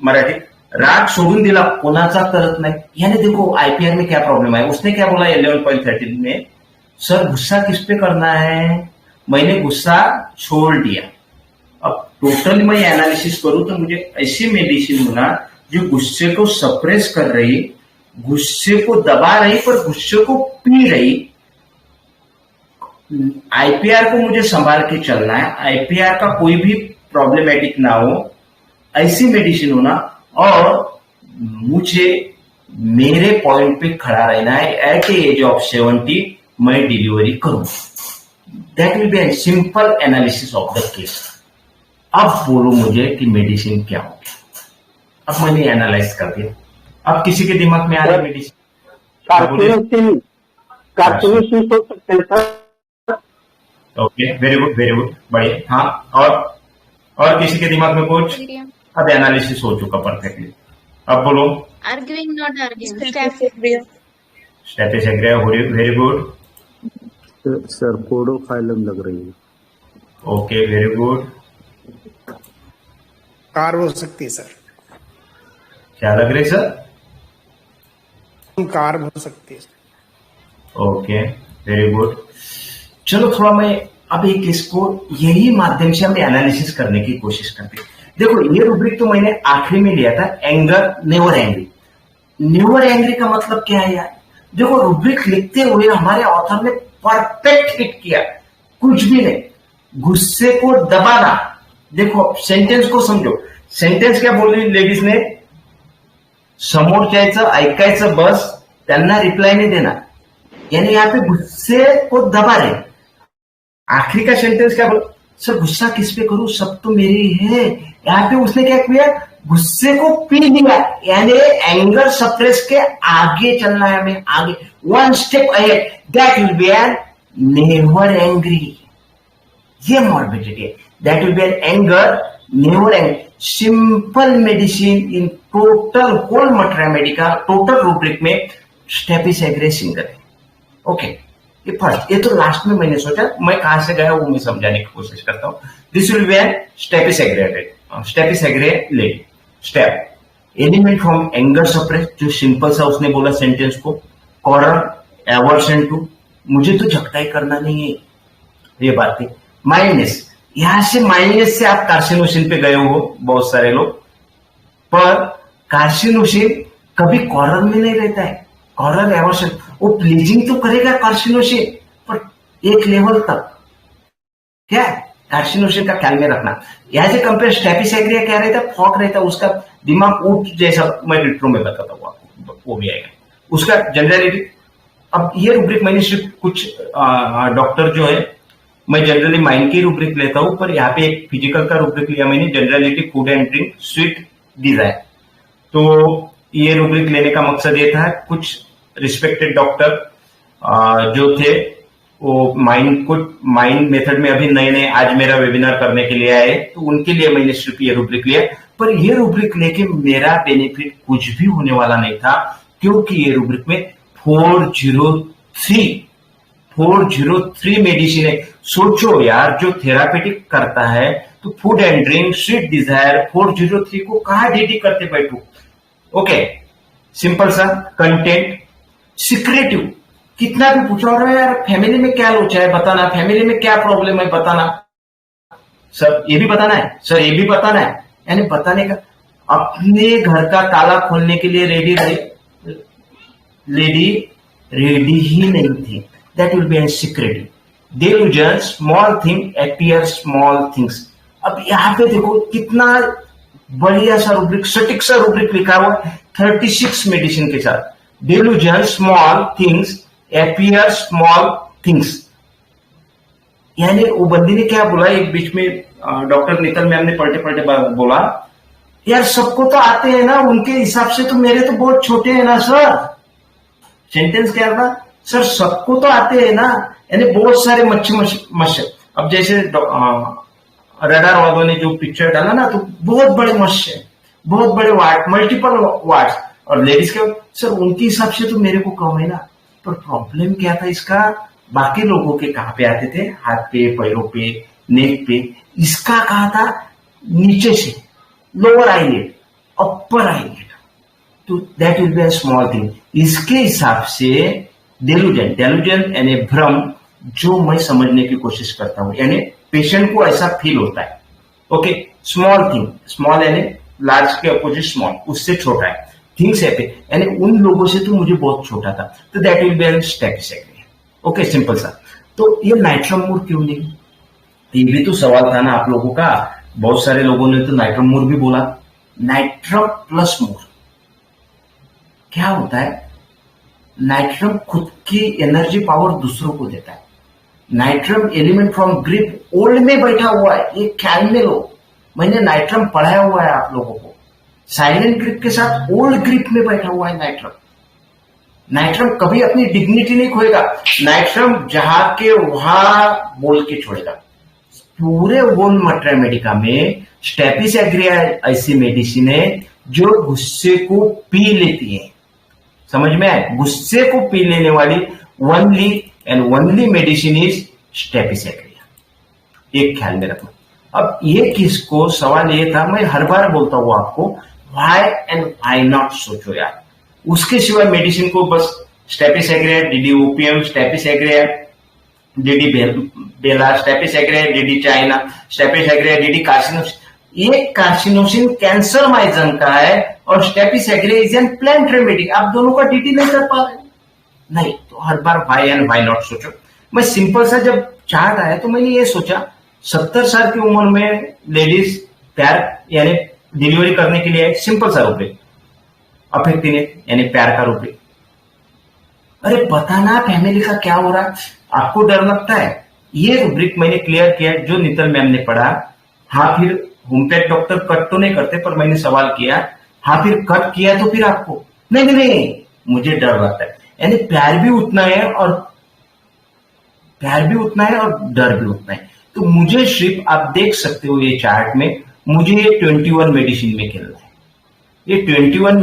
[SPEAKER 3] मराठी, राग सोडून दिला कोणाचा करत नाही। यानी देखो आईपीआर में क्या प्रॉब्लम है, उसने क्या बोला 11.30 में, सर गुस्सा किस पे करना है, मैंने गुस्सा छोड़ दिया। अब टोटल मैं एनालिसिस करूं तो मुझे ऐसी मेडिसिन होना जो गुस्से को सप्रेस कर रही, गुस्से को दबा रही पर गुस्से को पी रही। आईपीआर को मुझे संभाल के चलना है, आईपीआर का कोई भी प्रॉब्लमेटिक ना हो, ऐसी मेडिसिन होना, और मुझे मेरे पॉइंट पे खड़ा रहना है। एट द एज ऑफ 70 मैं डिलीवरी करूं, that will be a simple analysis of the case. अब बोलो मुझे कि मेडिसिन क्या होगी। अब मैंने एनालाइज कर दिया, अब किसी के दिमाग में आ रही मेडिसिन,
[SPEAKER 5] कार्सिनोसिस हो सकते हैं सर।
[SPEAKER 3] ओके, वेरी गुड, बढ़िया। हाँ, और किसी के दिमाग में कुछ, अब एनालिसिस हो चुका परफेक्टली। अब बोलो,
[SPEAKER 6] arguing not arguing,
[SPEAKER 3] staphysagria, very good
[SPEAKER 7] sir, podophyllum लग रही है।
[SPEAKER 3] Okay, very good.
[SPEAKER 8] कार हो सकती है सर,
[SPEAKER 3] क्या लग रही सर,
[SPEAKER 8] कार हो सकती है।
[SPEAKER 3] Okay, very good. चलो थोड़ा मैं अब एक इसको यही माध्यम से हम एनालिसिस करने की कोशिश करते हैं। देखो ये रूब्रिक तो मैंने आखिरी में लिया था, anger never angry. Never angry का मतलब क्या है यार, देखो रूब्रिक लिखते हुए हमारे ऑथर ने परफेक्ट हिट किया, कुछ भी नहीं, गुस्से को दबाना। देखो सेंटेंस को समझो, सेंटेंस क्या बोल रही लेडीज ने, समोरच्याचं ऐकायचं बस, त्यांना रिप्लाई नहीं देना, यानी यहाँ पे गुस्से को दबा रहे। आखिरी का सेंटेंस क्या बोला, सर गुस्सा किस पे करूं, सब तो मेरे है। यहाँ पे उसने क्या किया, गुस्से को पी लिया, यानी एंगर सप्रेस के आगे चलना है हमें, आगे, one step ahead, that will be an never angry. ये मॉर्बिडिटी है, that will be an anger never and simple medicine in total whole materia medica total rubric में स्टेपिस एग्रे सिंगल है। ओके, ये फर्स्ट, ये तो लास्ट में मैंने सोचा, मैं कहां से गया वो मैं समझाने की कोशिश करता हूं। This will be an staphysagria lady step element from anger suppress, जो सिंपल सा उसने बोला सेंटेंस को, कॉरर एवर्सन टू, मुझे तो झकटाई करना नहीं है, ये बात है। माइल्डनेस, यहां से माइल्डनेस से आप कार्सिनोसिन पे गए हो बहुत सारे लोग, पर कार्सिनोसिन कभी कॉरर में नहीं रहता है। कॉरर एवर्सन वो प्लीजिंग तो करेगा कार्सिनोसिन, पर एक लेवल तक। क्या कार्सिनोसिन का ख्याल में रखना। यहां से कंपेयर स्टेपिस एग्रिया क्या रहता है, फॉक रहता है, उसका दिमाग ऊट जैसा, मैं लिटरों में बताता हूँ आपको, वो भी आएगा उसका जनरलिटी। अब ये रूब्रिक मैंने सिर्फ कुछ डॉक्टर जो है, मैं जनरली माइंड की रूब्रिक लेता हूं, पर यहाँ पे एक फिजिकल का रूब्रिक लिया मैंने, generality, food and drink, sweet, desire. तो ये रूब्रिक लेने का मकसद ये था, कुछ रिस्पेक्टेड डॉक्टर जो थे वो माइंड मेथड में अभी नए नए आज मेरा वेबिनार करने के लिए आए, तो उनके लिए मैंने सिर्फ ये रूब्रिक लिया। पर ये रूब्रिक लेके मेरा बेनिफिट कुछ भी होने वाला नहीं था, क्योंकि ये रूब्रिक में 403 मेडिसिन है। सोचो यार, जो थेरापेटिक करता है तो food and drink, sweet desire, 403 को कहां डेडी करते बैठो। ओके, सिंपल सा कंटेंट, सिक्रेटिव, कितना भी पूछा रहा है यार, फैमिली में क्या लोचा है बताना, फैमिली में क्या प्रॉब्लम है बताना, सर ये भी बताना है, सर ये भी बताना है, यानी बताने का। अपने घर का ताला खोलने के लिए रेडी ही नहीं थी। That will be an secretive delusion, small thing appear small things. अब यहां पे देखो कितना बढ़िया सा रूब्रिक, सटीक सा रूब्रिक लिखा हुआ है 36 मेडिसिन के साथ। Delusion, small things appear small things, यानी वो बंदी ने क्या बोला, एक बीच में डॉक्टर नीतल मैम ने पलटे पलटे बोला, यार सबको तो आते हैं ना, उनके हिसाब से तो मेरे तो बहुत छोटे हैं ना सर। सेंटेंस क्या था, सर सबको तो आते हैं ना, यानी बहुत सारे मच्छर। अब जैसे रडार वालों ने जो पिक्चर डाला ना, तो बहुत बड़े मच्छर, बहुत बड़े वार्ड, मल्टीपल वार्ड, और लेडीज के सर उनके हिसाब से तो मेरे को कम है ना। पर प्रॉब्लम क्या था इसका, बाकी लोगों के कहां पे आते थे, हाथ पे, पैरों पे, नेक पे, इसका कहा था नीचे से, लोअर आईलेट, अपर आईलेट, तो that will be a small thing. इसके हिसाब से डेल्यूजन यानी भ्रम, जो मैं समझने की कोशिश करता हूं, यानी पेशेंट को ऐसा फील होता है। ओके, स्मॉल थिंग, स्मॉल यानी लार्ज के अपोजिट स्मॉल, उससे छोटा है। थिंग्स है यानी उन लोगों से तो मुझे बहुत छोटा था, तो that will be an staphysagria. Okay, simple सा। तो ये नाइट्रम मूर क्यों नहीं, ये भी तो सवाल था ना आप लोगों का। बहुत सारे लोगों ने तो नाइट्रम मूर भी बोला। नाइट्रम प्लस मूर क्या होता है, नाइट्रम खुद की एनर्जी पावर दूसरों को देता है। Nitrum element from grip old में बैठा हुआ है, ये ख्याल में लो, मैंने नाइट्रम पढ़ाया हुआ है आप लोगों को। साइलेंट ग्रिप के साथ ओल्ड ग्रिप में बैठा हुआ है नाइट्रम। नाइट्रम कभी अपनी डिग्निटी नहीं खोएगा, नाइट्रम जहां के वहां बोल के छोड़ेगा। पूरे होल मटेरिया मेडिका में स्टेपिस एग्रिया ऐसी मेडिसिन है जो गुस्से को पी लेती है। समझ में आए, गुस्से को पी लेने वाली ओनली मेडिसिन इज स्टेपिस एग्रिया, एक ख्याल में रखना। अब ये किसको, सवाल ये था, मैं हर बार बोलता हूं आपको, व्हाई एंड व्हाई नॉट सोचो यार। उसके सिवाय मेडिसिन को बस staphysagria, DD opium, staphysagria, DD bella, staphysagria, DD China, staphysagria, DD carcinosin. ये कार्सिनोसिन कैंसर माइजन का है और staphysagria is an plant remedy. आप दोनों का डीडी नहीं कर पा रहे, नहीं तो हर बार व्हाई एंड व्हाई नॉट सोचो। मैं सिंपल सा जब चार्ट आया तो मैंने ये सोचा, 70 साल की उम्र में लेडीज प्यार यानी डिलीवरी करने के लिए सिंपल सा रूब्रिक, अफेक्टिव यानी प्यार का रूब्रिक। अरे बताना फैमिली का क्या हो रहा है, आपको डर लगता है। ये रूब्रिक मैंने क्लियर किया, जो नीतल मैम ने पढ़ा। हाँ, फिर होम्योपैथ डॉक्टर कट तो नहीं करते, पर मैंने सवाल किया, हाँ फिर कट किया तो फिर आपको नहीं मुझे डर लगता है, यानी प्यार भी उतना है और डर भी उतना है। तो मुझे सिर्फ आप देख सकते हो ये चार्ट में मुझे ये 21 मेडिसिन में खेलना है। ये 21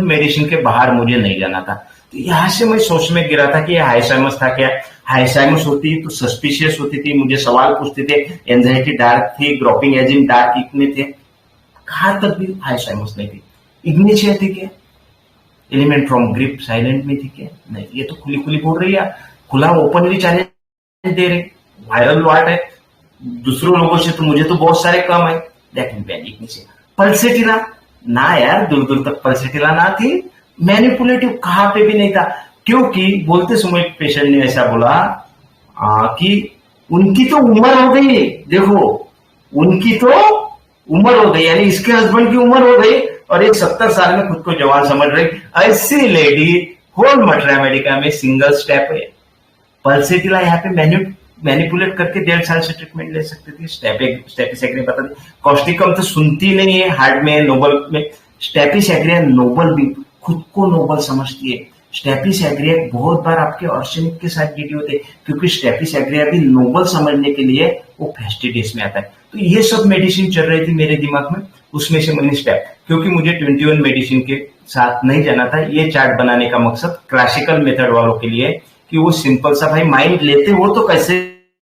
[SPEAKER 3] मेडिसिन के बाहर मुझे नहीं जाना था। तो यहां से मैं सोच में गिरा था कि ये हाइसाइमस था क्या। हाइसाइमस होती तो सस्पिशियस होती थी, मुझे सवाल पूछते थे, एंजाइटी डार्क थी, ग्रोपिंग एजिंग डार्क इतने थे, कहां तक भी हाइसाइमस नहीं थी। इग्निशिया थी क्या, एलिमेंट फ्रॉम ग्रिप साइलेंट में थी क्या, नहीं। ये तो खुली खुली बोल रही है, खुला ओपनली चैलेंज दे रहे, वायरल वाट है, दूसरों लोगों से तो मुझे तो बहुत सारे कम है। That will be an ignatia. Pulsatilla ना यार, दूर दूर तक पल्सेटिला ना थी। मैनिपुलेटिव कहां पे भी नहीं था, क्योंकि बोलते समय पेशेंट ने ऐसा बोला कि उनकी तो उम्र हो गई, देखो उनकी तो उम्र हो गई, यानी इसके हस्बैंड की उम्र हो गई और एक 70 साल में खुद को जवान समझ रही। ऐसी लेडी होल मटरा मेडिका में सिंगल स्टेप है। पल्सेटिला यहाँ पे मैनिपुलेट करके 1.5 साल से ट्रीटमेंट ले सकती थी। स्टेपिसेग्रिया बता दी। कॉस्टिकम तो सुनती नहीं है, हार्ट में नोबल में। स्टेपिसेग्रिया नोबल भी खुद को नोबल समझती है। स्टेपिसेग्रिया बहुत बार आपके आर्सेनिक के साथ जुड़ी होते हैं, क्योंकि स्टेपिसेग्रिया भी नोबल समझने के लिए वो फैस्टिडियस में आता है। तो ये सब मेडिसिन चल रही थी मेरे दिमाग में, उसमें से मैंने स्टेप, क्योंकि मुझे 21 मेडिसिन के साथ नहीं जाना था। ये चार्ट बनाने का मकसद क्लासिकल मेथड वालों के लिए कि वो सिंपल सा, भाई माइंड लेते हो तो कैसे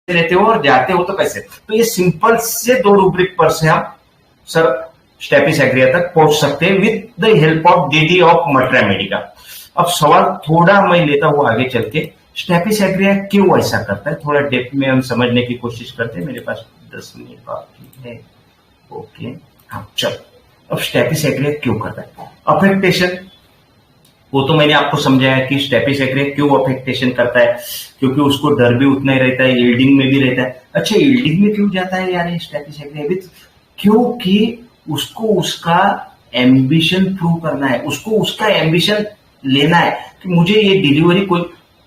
[SPEAKER 3] लेते हो और जाते हो तो कैसे। तो ये सिंपल से 2 रूब्रिक पर से हम सर स्टेपिसेग्रिया तक पहुंच सकते हैं with the help of DD of materia medica. अब सवाल थोड़ा मैं लेता हूं आगे चल के, स्टेपिसेग्रिया क्यों ऐसा करता है, थोड़ा डेप्थ में हम समझने की कोशिश करते हैं। मेरे पास 10 मिनट बाकी है, ओके हाँ चलो। अब स्टेपिसेग्रिया क्यों करता है, अफेक्टेशन, वो तो मैंने आपको समझाया कि स्टेपिसेग्रिया क्यों अफेक्टेशन करता है, क्योंकि उसको डर भी उतना ही रहता है, यील्डिंग में भी रहता है। अच्छा यील्डिंग में क्यों जाता है यार स्टेपिसेग्रिया भी, क्योंकि उसको उसका एम्बिशन प्रूव करना है, उसको उसका एम्बिशन लेना है कि मुझे ये डिलीवरी कोई।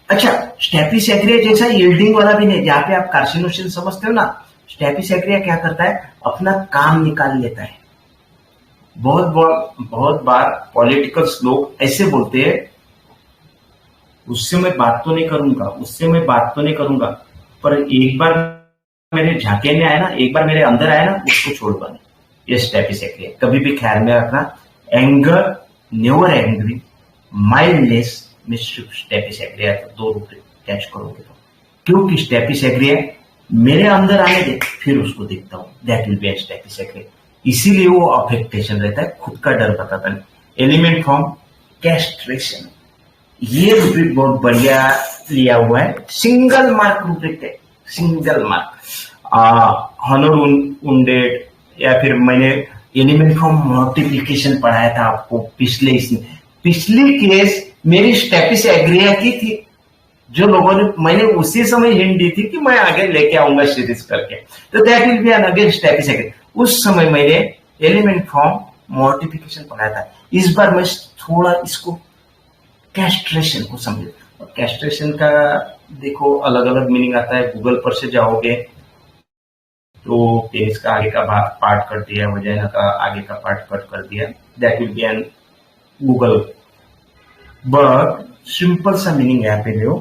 [SPEAKER 3] अच्छा स्टेपिसेग्रिया जैसा यील्डिंग वाला भी नहीं, जहां पे आप कार्सिनोसिन समझते हो ना, स्टेपिसेग्रिया क्या करता है, अपना काम निकाल लेता है। बहुत बार पॉलिटिकल्स लोग ऐसे बोलते हैं, उससे मैं बात तो नहीं करूंगा, पर एक बार मेरे झांके में आया ना, एक बार मेरे अंदर आया ना, उसको छोड़ दो। ये स्टेपिसेग्रिया कभी भी ख्याल में रखना, एंगर नेवर एंग्री, माइल्डनेस में सिर्फ स्टेपिसेग्रिया तो 2 रूब्रिक कैच करोगे तो, क्योंकि स्टेपिसेग्रिया मेरे अंदर आने दे फिर उसको देखता हूं, दैट विल बी स्टेपिसेग्रिया। इसीलिए वो अफेक्टेशन रहता है, खुद का डर बताता नहीं। एलिमेंट फ्रॉम कैस्ट्रेशन, ये रूब्रिक बहुत बढ़िया लिया हुआ है, सिंगल मार्क रूब्रिक है, सिंगल मार्क। हॉनर वुंडेड, या फिर मैंने एलिमेंट फ्रॉम मल्टीप्लिकेशन पढ़ाया था आपको पिछली केस मेरी स्टेपिसेग्रिया की थी, जो लोगों ने, मैंने उसी समय हिंट दी थी कि मैं आगे लेके आऊंगा सीरीज करके, तो that will be an again staphysagria. उस समय मैंने एलिमेंट फ्रॉम मल्टीप्लिकेशन पढ़ाया था। इस बार मैं थोड़ा इसको कैस्ट्रेशन को समझे। कैस्ट्रेशन का देखो अलग अलग मीनिंग आता है, गूगल पर से जाओगे तो पेनिस का आगे का पार्ट कर दिया, वजाइना का आगे का पार्ट कट कर दिया, that will be an Google. But simple सा मीनिंग यहाँ पे जो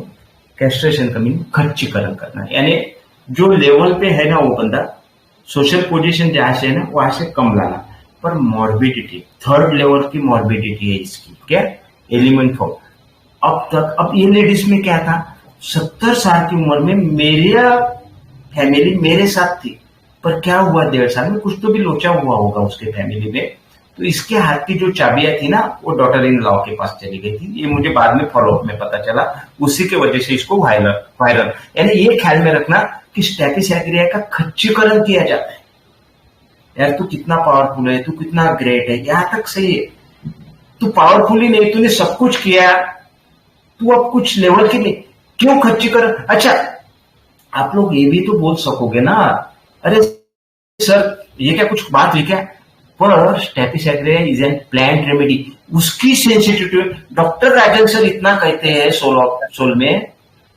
[SPEAKER 3] कैस्ट्रेशन का मीनिंग खच्चीकरण करना, यानी जो लेवल पे है ना वो बंदा, सोशल पोजीशन जहां से है ना वहां से कम लाना, पर मॉर्बिडिटी 3rd लेवल की मॉर्बिडिटी है इसकी, क्या एलिमेंट फॉर्म। अब ये लेडीज में क्या था, 70 साल की उम्र में मेरा फैमिली मेरे साथ थी, पर क्या हुआ 1.5 साल में कुछ तो भी लोचा हुआ होगा उसके फैमिली में, तो इसके हाथ की जो चाबियां थी ना वो डॉटर इन लॉ के पास चली गई थी। ये मुझे बाद में फॉलोअप में पता चला, उसी के वजह से इसको वायरल, यानी ये ख्याल में रखना कि स्टेपिसेग्रिया का खच्चीकरण किया जाता है। यार तू कितना पावरफुल है, तू कितना ग्रेट है, यहां तक सही है, तू पावरफुल ही नहीं, तूने सब कुछ किया, तू अब कुछ लेवल की नहीं, क्यों खच्चीकरण। अच्छा आप लोग ये भी तो बोल सकोगे ना, अरे सर ये क्या कुछ बात हुई क्या, पर स्टेपिसेग्रिया इज एन प्लांट रेमेडी, उसकी सेंसिटिविटी डॉक्टर राजन सर इतना कहते हैं सोल में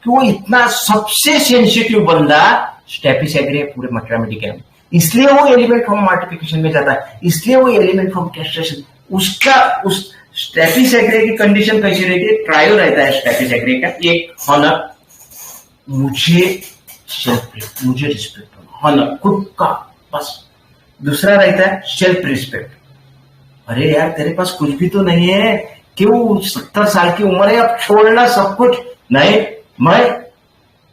[SPEAKER 3] कि वो इतना सबसे सेंसिटिव बंदा स्टेपिसेग्रिया पूरे मटरा मेडिका में, इसलिए वो एलिमेंट फ्रॉम मल्टीप्लिकेशन में जाता है, इसलिए वो एलिमेंट फ्रॉम कैस्ट्रेशन, उसका उस स्टेपिसेग्रिया की कंडीशन कैसी रहती है, ट्रायो रहता है स्टेपिसेग्रिया का, एक हॉनर, मुझे रिस्पेक्ट, हॉनर खुद का, बस दूसरा रहता है सेल्फ रिस्पेक्ट। अरे यार तेरे पास कुछ भी तो नहीं है, क्यों 70 साल की उम्र है, अब छोड़ना सब कुछ। नहीं, मैं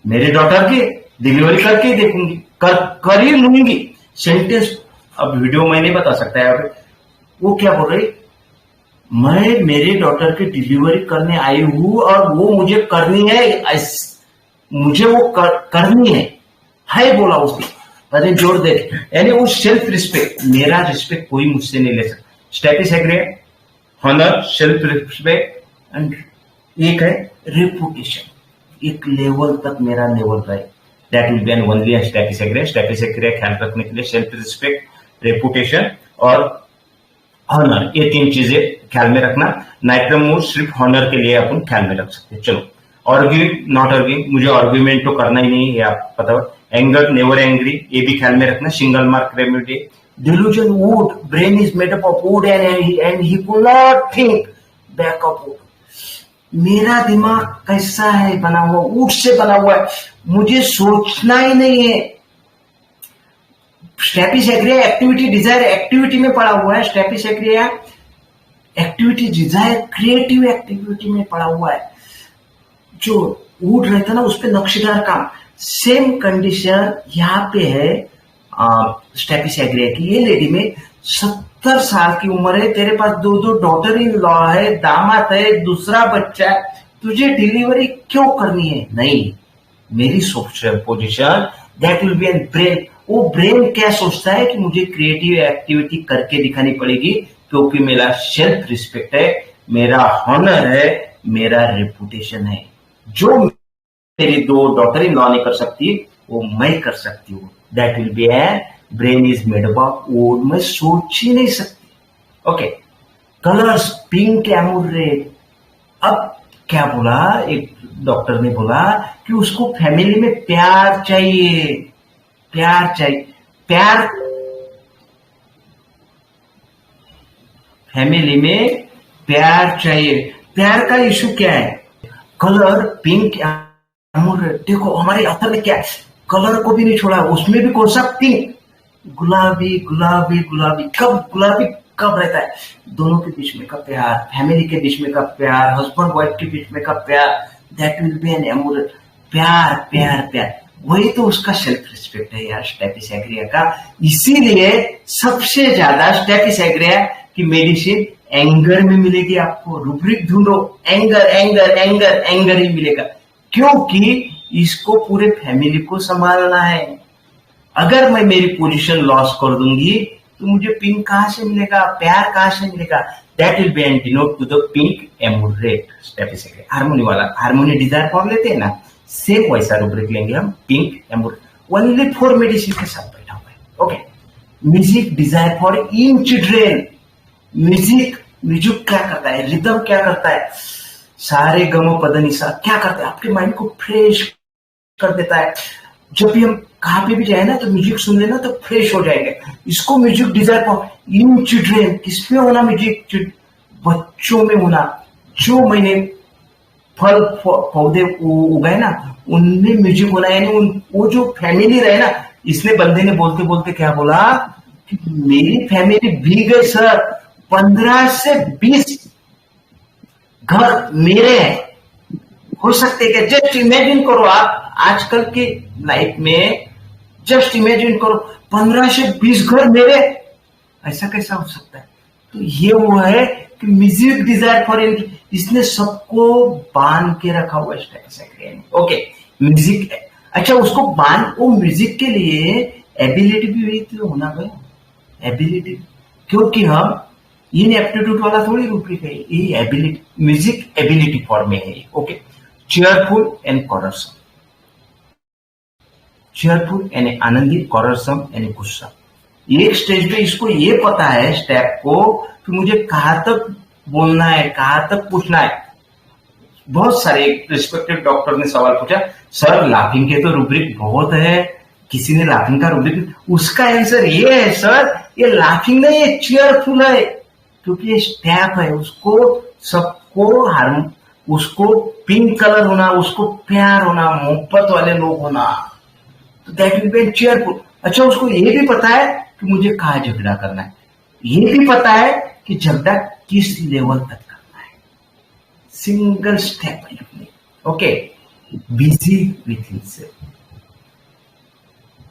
[SPEAKER 3] मेरी डॉटर की डिलीवरी करके ही देखूंगी, कर ही लूंगी। सेंटेंस अब वीडियो में नहीं बता सकता है। वो क्या बोल रही, मैं मेरे डॉटर की डिलीवरी करने आई हूं और वो मुझे करनी है, मुझे वो करनी है बोला उसने। अरे जोड़ दे, यानी वो सेल्फ रिस्पेक्ट, मेरा रिस्पेक्ट कोई मुझसे नहीं ले सकता। Status agreement, honour, self respect and एक है रेपुटेशन। एक लेवल तक मेरा लेवल रहे, that will be an only status agreement. Status agreement ख्याल रखने के लिए सेल्फ रिस्पेक्ट, रेपुटेशन और हॉनर, ये 3 चीजें ख्याल में रखना। नाइट्रम मूड सिर्फ हॉनर के लिए अपन ख्याल में रख सकते हैं। चलो, आर्ग्यूइंग नॉट आर्ग्यूइंग, मुझे आर्ग्यूमेंट तो करना ही नहीं है, आप पता है। एंगर, नेवर एंग्री, ये भी ख्याल में रखना। Single mark remedy, delusion wood, brain is made up of wood and he could not think back of wood. मेरा दिमाग कैसा है, बना हुआ वुड से बना हुआ है, मुझे सोचना ही नहीं है। Staphysagria activity desire activity में पड़ा हुआ है। Staphysagria activity desire creative activity में पड़ा हुआ है। जो वुड रहता ना उस पर नक्शेदार काम, सेम कंडीशन यहाँ पे है स्टेपिस एग्रिया की। ये लेडी में 70 साल की उम्र है, तेरे पास 2 डॉटर इन लॉ है, दामाद है, दूसरा बच्चा है, तुझे डिलीवरी क्यों करनी है? नहीं, मेरी social position that will be an brain. वो ब्रेन क्या सोचता है कि मुझे क्रिएटिव एक्टिविटी करके दिखानी पड़ेगी, क्योंकि मेरा सेल्फ रिस्पेक्ट है, मेरा हॉनर है, मेरा रेपुटेशन है। जो मेरी 2 डॉटर इन लॉ नहीं कर सकती वो मैं कर सकती हूँ। That will be a brain is made up of wood, मैं सोच ही नहीं सकती। Okay, colours pink, amour red. अब क्या बोला, एक डॉक्टर ने बोला कि उसको फैमिली में प्यार चाहिए, प्यार चाहिए, प्यार फैमिली में प्यार चाहिए। प्यार का इशू क्या है? Colour pink, amour red. देखो हमारे अथर में क्या है, कलर को भी नहीं छोड़ा, उसमें भी कौन सा पिंक, गुलाबी गुलाबी गुलाबी। कब गुलाबी कब रहता है? दोनों के बीच में का प्यार, फैमिली के बीच में का प्यार, हस्बैंड वाइफ के बीच में का प्यार, that will be an amoral. प्यार प्यार प्यार, वही तो उसका सेल्फ रिस्पेक्ट है यार, स्टेपिस एग्रिया का। इसीलिए सबसे ज्यादा स्टेपिस एग्रिया की मेडिसिन एंगर में मिलेगी आपको। रूब्रिक ढूंढो, anger anger anger anger he मिलेगा, क्योंकि इसको पूरे फैमिली को संभालना है। अगर मैं मेरी पोजीशन लॉस कर दूंगी तो मुझे पिंक कहां से मिलेगा, प्यार कहां से मिलेगा? That will be an denote to the pink amorette. Staphysagria harmony वाला, हार्मोनी डिजायर फॉर्म लेते हैं ना, सेम वैसा रूब्रिक लेंगे हम, पिंक एमोरेट। ओनली 4 मेडिसिन के साथ बैठा हुआ है। Okay, music desire for in children. Music क्या करता है, रिदम क्या करता है, सारे गमो पदनिसा क्या करता है, आपके माइंड को फ्रेश कर देता है। जब भी हम कहाँ पे भी जाए ना तो म्यूजिक सुन लेना तो फ्रेश हो जाएंगे। इसको music desire for in children. किसमें होना म्यूजिक? बच्चों में होना। जो मैंने फल पौधे उगाए ना उनमें म्यूजिक होना, यानी वो जो फैमिली रहे ना। इसने बंदे ने बोलते बोलते क्या बोला कि मेरी फैमिली भीग गई सर, 15 से 20 घर मेरे हैं। हो सकते क्या? जस्ट इमेजिन करो, आप आजकल की लाइफ में जस्ट इमेजिन करो 15 से 20 घर मेरे, ऐसा कैसा हो सकता है? तो ये वो है कि म्यूजिक डिजायर फॉर, इसने सबको बांध के रखा हुआ है। ओके, म्यूजिक, अच्छा उसको बांध, वो म्यूजिक के लिए एबिलिटी भी तो होना भाई, एबिलिटी, क्योंकि हम इन एप्टीट्यूड वाला थोड़ी रूब्रिक है, ये एबिलिटी, म्यूजिक एबिलिटी फॉर्म में है। Okay, cheerful and quarrelsome. Cheerful यानी आनंदित, कॉरसम यानी गुस्सा। एक स्टेज पे इसको ये पता है स्टेप को कि मुझे कहां तक बोलना है, कहां तक पूछना है। बहुत सारे रिस्पेक्टेड डॉक्टर ने सवाल पूछा, सर लाफिंग के तो रूब्रिक बहुत है, किसी ने लाफिंग का रूब्रिक, उसका आंसर ये है सर ये लाफिंग नहीं है, चेयरफुल है, क्योंकि ये स्टेप है। उसको सबको उसको पिंक कलर होना, उसको प्यार होना, मोहब्बत वाले लोग होना। तो दैट विल बी चेयरफुल। अच्छा, उसको ये भी पता है कि मुझे कहाँ झगड़ा करना है, ये भी पता है कि झगड़ा किस लेवल तक करना है। Single step. Okay, busy with himself.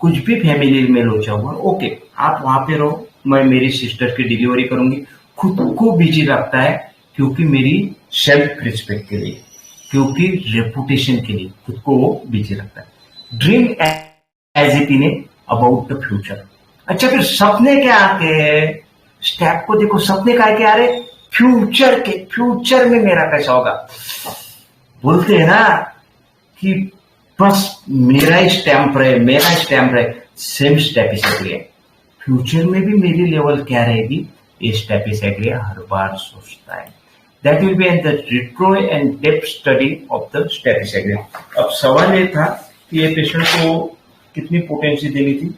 [SPEAKER 3] कुछ भी फैमिली में लोचा हुआ, ओके आप वहां पे रहो, मैं मेरी सिस्टर की डिलीवरी करूंगी। खुद को बिजी रखता है क्योंकि मेरी सेल्फ रिस्पेक्ट के लिए, क्योंकि रेपुटेशन के लिए खुद को वो बिजी रखता है। Dream as it in about the future. अच्छा, फिर सपने क्या आते हैं? स्टेप को देखो, सपने क्या क्या आ रहे? फ्यूचर के, फ्यूचर में मेरा कैसा होगा। बोलते हैं ना कि बस मेरा स्टैंप रहे, मेरा स्टैंप रहे। सेम स्टेपिस है, फ्यूचर में भी मेरी लेवल क्या रहेगी, ये स्टेपिस हर बार सोचता है। That will be in the retro and depth study of the staphis. अब सवाल ये था कि ये पेशेंट को कितनी पोटेंसी देनी थी।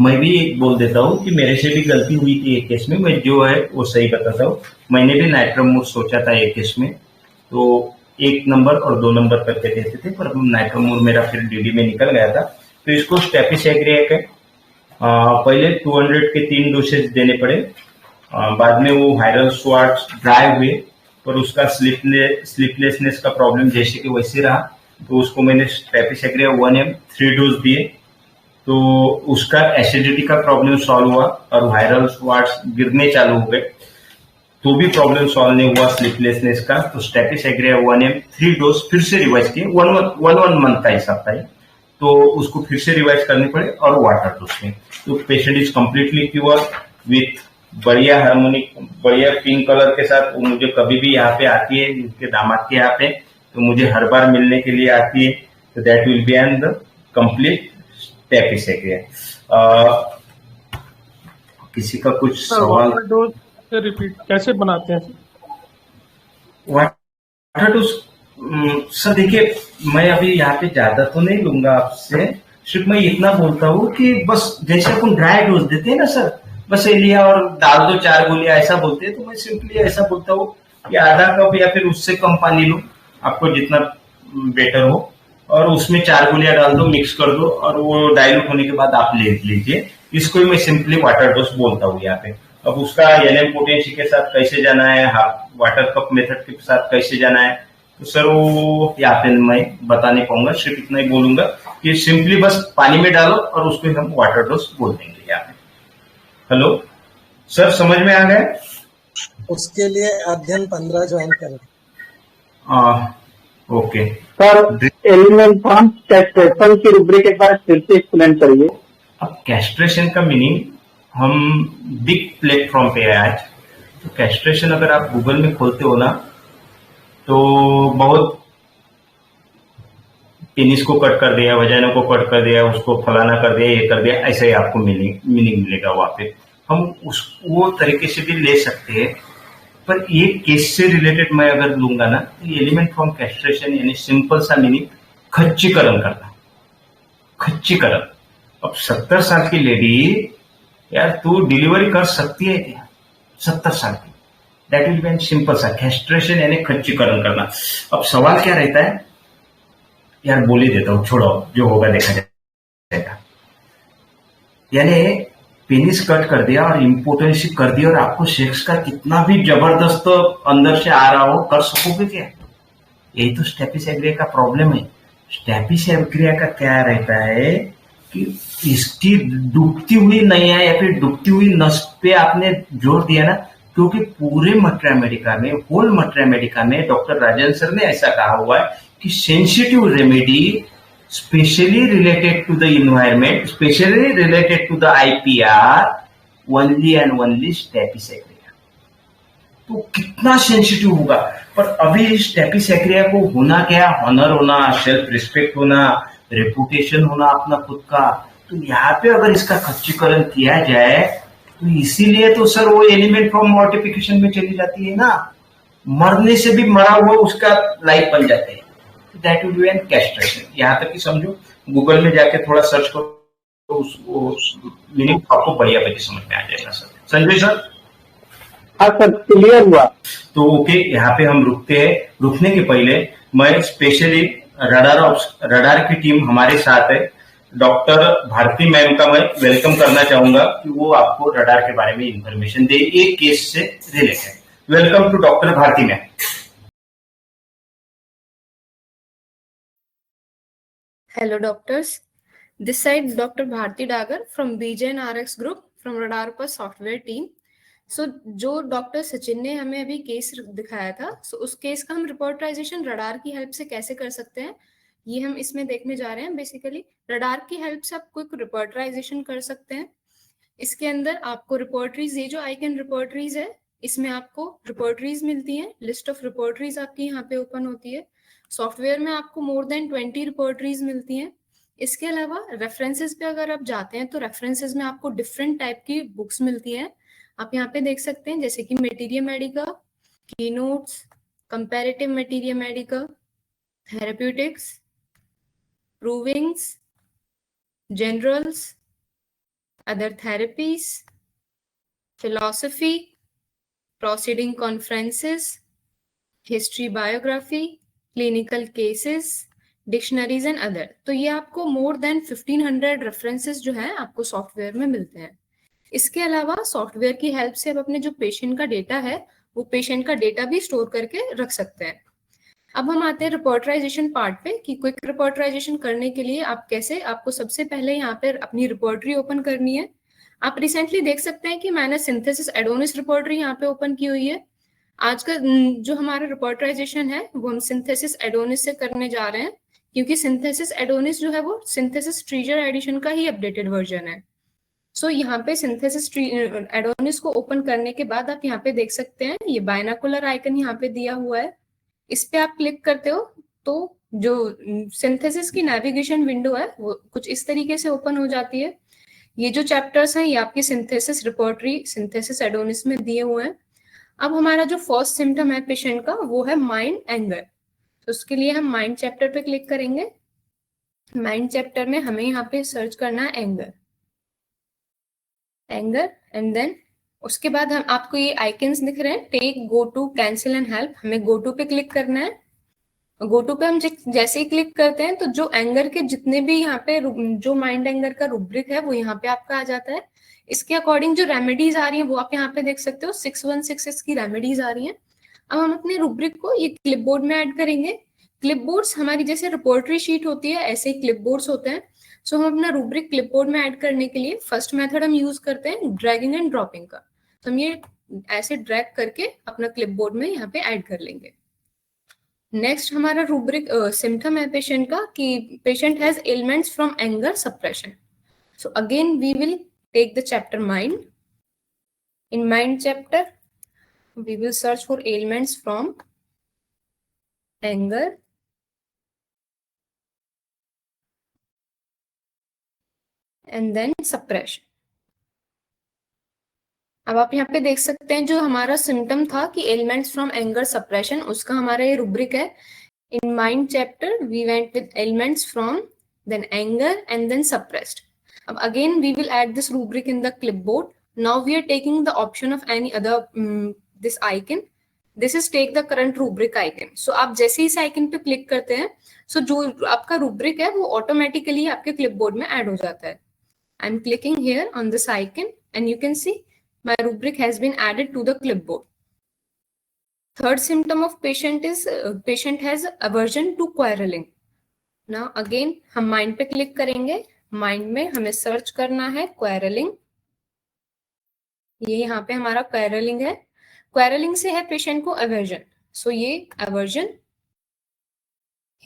[SPEAKER 3] मैं भी एक बोल देता हूँ कि मेरे से भी गलती हुई थी एक केस में, मैं जो है वो सही बताता हूँ। मैंने भी नाइट्रोमोर सोचा था एक केस में, तो 1 नंबर और 2 नंबर करके देते थे, पर नाइट्रोमोर मेरा फिर डीडी में निकल गया था। तो इसको स्टेपिस एग्रिया के पहले 200 के 3 डोसेज देने पड़े। बाद में वो वायरल स्वाट्स ड्राई हुए, पर उसका स्लीपलेसनेस का प्रॉब्लम जैसे कि वैसे रहा, तो उसको मैंने स्टेपिस एग्रिया 1M 3 डोज दिए, तो उसका एसिडिटी का प्रॉब्लम सॉल्व हुआ और वायरल स्वाट्स गिरने चालू हो गए, तो भी प्रॉब्लम सॉल्व नहीं हुआ स्लीपलेसनेस का। तो स्टेपिस एग्रिया 1M 3 डोज फिर से रिवाइज किए, 1 मंथ का हिसाब था, तो उसको फिर से रिवाइज करनी पड़े और वाटर डोज में। तो patient is completely cure with बढ़िया हार्मोनिक, बढ़िया पिंक कलर के साथ। वो मुझे कभी भी यहाँ पे आती है, उनके दामाद के यहाँ पे, तो मुझे हर बार मिलने के लिए आती है। तो that will be an the complete staphysagria. किसी का कुछ सवाल?
[SPEAKER 2] रिपीट कैसे बनाते हैं
[SPEAKER 3] वाटर डोज? सर देखिए, मैं अभी यहाँ पे ज्यादा तो नहीं लूंगा आपसे, सिर्फ मैं इतना बोलता हूँ कि बस जैसे अपन ड्राई डोज देते हैं ना सर, बस ये लिया और डाल दो 4 गोलियां, ऐसा बोलते हैं। तो मैं सिंपली ऐसा बोलता हूँ कि आधा कप या फिर उससे कम पानी लो, आपको जितना बेटर हो, और उसमें 4 गोलियां डाल दो, मिक्स कर दो, और वो डाइल्यूट होने के बाद आप ले लीजिए। इसको ही मैं सिंपली वाटर डोज बोलता हूँ यहाँ पे। अब उसका एलएम पोटेंसी के साथ कैसे जाना है, वाटर कप मेथड के साथ कैसे जाना है, तो सर वो यहाँ पे मैं बता नहीं पाऊंगा, सिर्फ इतना ही बोलूंगा कि सिंपली बस पानी में डालो और उसको हम वाटर डोज बोल देंगे यहाँ पे। हेलो सर, समझ में आ गया?
[SPEAKER 2] उसके लिए अध्ययन 15 ज्वाइन करें।
[SPEAKER 3] Okay
[SPEAKER 5] sir, element from castration की रूब्रिक एक बार फिर से एक्सप्लेन करिए।
[SPEAKER 3] अब कैस्ट्रेशन का मीनिंग हम बिग प्लेटफॉर्म पे है आज। तो कैस्ट्रेशन अगर आप गूगल में खोलते हो ना, तो बहुत पेनिस को कट कर दिया, वजाइना को कट कर दिया, उसको फलाना कर दिया, ये कर दिया, ऐसे ही आपको मीनिंग मिलेगा वहां पे। हम वो तरीके से भी ले सकते हैं, पर ये केस से रिलेटेड मैं अगर लूंगा ना, तो एलिमेंट फ्रॉम कैस्ट्रेशन यानी सिंपल सा मीनिंग खच्चीकरण करना, खच्चीकरण। अब 70 साल की लेडी, यार तू डिलीवरी कर सकती है क्या 70 साल की? दैट विल बी सिंपल सा कैस्ट्रेशन यानी खच्चीकरण करना। अब सवाल क्या रहता है, यार बोल ही देता हूं, छोड़ो, जो होगा देखा जाएगा। यानी पेनिस कट कर दिया और इम्पोर्टेंसी कर दिया, और आपको सेक्स का कितना भी जबरदस्त अंदर से आ रहा हो, कर सकोगे क्या? यही तो स्टेपिस एग्रिया का प्रॉब्लम है। स्टेपिस एग्रिया का क्या रहता है कि इसकी डूबती हुई नैया या फिर डूबती हुई नस पे आपने जोर दिया ना, क्योंकि पूरे मटर अमेरिका में, होल मटर अमेरिका में डॉक्टर राजेंद्र सर ने ऐसा कहा हुआ है कि sensitive remedy specially related to the environment, specially related to the IPR, only and only staphysagria. तो कितना सेंसिटिव होगा। पर अभी स्टेपिस एग्रिया को होना क्या, ऑनर होना, सेल्फ रिस्पेक्ट होना, रेपुटेशन होना अपना खुद का। तो यहाँ पे अगर इसका खच्चीकरण किया जाए, तो इसीलिए तो सर वो एलिमेंट फ्रॉम मॉर्टिफिकेशन में चली जाती है ना, मरने से भी मरा हुआ उसका लाइफ बन जाते हैं। That will be an castration. यहाँ तक कि समझो, गूगल में जाके थोड़ा सर्च करो तो उसको मीनिंग आपको बढ़िया तरीके समझ में आ जाएगा। Sir Sanjay sir?
[SPEAKER 5] हाँ सर, क्लियर हुआ।
[SPEAKER 3] तो ओके, यहाँ पे हम रुकते हैं। रुकने के पहले मैं स्पेशली रडार की टीम हमारे साथ है, डॉक्टर भारती मैम का मैं वेलकम करना चाहूंगा कि वो आपको रडार के बारे में इंफॉर्मेशन दे एक केस से related. Welcome to doctor Bharti ma'am.
[SPEAKER 6] Hello, doctors. This side Dr. Bharti Dagar from BJN RX Group from Radar पर सॉफ्टवेयर टीम। सो जो डॉक्टर सचिन ने हमें अभी केस दिखाया था, सो उस केस का हम रिपोर्टराइजेशन रडार की हेल्प से कैसे कर सकते हैं, ये हम इसमें देखने जा रहे हैं। बेसिकली रडार की हेल्प से आप क्विक रिपोर्टराइजेशन कर सकते हैं। इसके अंदर आपको रिपोर्टरीज, ये जो आइकन रिपोर्टरीज है, इसमें आपको रिपोर्टरीज मिलती हैं। लिस्ट ऑफ रिपोर्टरीज आपकी यहाँ पे ओपन होती है। सॉफ्टवेयर में आपको मोर देन 20 रिपोर्टरीज मिलती हैं। इसके अलावा रेफरेंसेस पे अगर आप जाते हैं तो रेफरेंसेस में आपको डिफरेंट टाइप की बुक्स मिलती हैं। आप यहाँ पे देख सकते हैं, जैसे कि मटेरिया मेडिका, की notes, comparative materia medica, therapeutics, provings, generals, other therapies, philosophy, proceeding conferences, history biography, clinical cases, dictionaries and other। तो ये आपको more than 1500 references जो है आपको सॉफ्टवेयर में मिलते हैं। इसके अलावा सॉफ्टवेयर की हेल्प से आप अपने जो पेशेंट का डेटा है, वो पेशेंट का डेटा भी स्टोर करके रख सकते हैं। अब हम आते हैं रिपोर्टराइजेशन पार्ट पे कि क्विक रिपोर्टराइजेशन करने के लिए आप कैसे, आपको सबसे पहले यहाँ पे अपनी रिपोर्टरी ओपन करनी है। आप रिसेंटली देख सकते हैं कि मैंने सिंथेसिस एडोनिस रिपोर्टरी यहाँ पे ओपन की हुई है। आज का जो हमारा रिपोर्टराइजेशन है वो हम सिंथेसिस एडोनिस से करने जा रहे हैं, क्योंकि सिंथेसिस एडोनिस जो है वो सिंथेसिस ट्रीजर एडिशन का ही अपडेटेड वर्जन है। सो यहाँ पे सिंथेसिस एडोनिस को ओपन करने के बाद आप यहाँ पे देख सकते हैं, ये बायनाकुलर आइकन यहाँ पे दिया हुआ है। इस पे आप क्लिक करते हो तो जो सिंथेसिस की नेविगेशन विंडो है वो कुछ इस तरीके से ओपन हो जाती है। ये जो चैप्टर्स हैं ये आपकी सिंथेसिस रिपोर्टरी सिंथेसिस एडोनिस में दिए हुए हैं। अब हमारा जो फर्स्ट सिम्टम है पेशेंट का वो है माइंड एंगर। तो उसके लिए हम माइंड चैप्टर पे क्लिक करेंगे। माइंड चैप्टर में हमें यहाँ पे सर्च करना है एंगर एंड देन उसके बाद हम आपको ये आइकन्स दिख रहे हैं, take, go to, cancel and help. हमें गो टू पे क्लिक करना है। गो टू पे हम जैसे ही क्लिक करते हैं तो जो एंगर के जितने भी यहाँ पे जो माइंड एंगर का रुब्रिक है वो यहाँ पे आपका आ जाता है। इसके अकॉर्डिंग जो रेमेडीज आ रही है वो आप यहाँ पे देख सकते हो, 6166 की रेमेडीज आ रही है। अब हम अपने रुब्रिक को ये क्लिपबोर्ड में ऐड करेंगे। क्लिपबोर्ड्स हमारी जैसे रिपोर्टरी शीट होती है ऐसे ही क्लिपबोर्ड्स होते हैं। सो हम अपना रुब्रिक क्लिपबोर्ड में ऐड करने के लिए फर्स्ट मेथड हम यूज करते हैं ड्रैगिंग एंड ड्रॉपिंग का। तो हम ये ऐसे ड्रैग करके अपना क्लिपबोर्ड में यहाँ पे ऐड कर लेंगे। नेक्स्ट हमारा रूब्रिक सिम्टम है पेशेंट का कि patient has elements from anger suppression. So again we will take the chapter mind. In mind chapter we will search for elements from anger and then suppression. अब आप यहाँ पे देख सकते हैं जो हमारा सिम्टम था कि एलिमेंट्स फ्रॉम एंगर सप्रेशन, उसका हमारा ये रूब्रिक है। In mind chapter, we went with elements from, then anger, and then suppressed. Again, we will add this rubric in the clipboard. Now we are taking the option of any other this icon. This is take the current rubric icon. So आप जैसे ही इस icon पे क्लिक करते हैं, so जो आपका rubric है वो automatically आपके clipboard में add हो जाता है। I'm clicking here on this icon, and you can see my rubric has been added to the clipboard. Third symptom of patient is patient has aversion to quarreling. Now again हम mind पे क्लिक करेंगे। mind में हमें सर्च करना है quarreling। ये यहाँ पे हमारा quarreling है। quarreling से है पेशेंट को aversion। So ये aversion।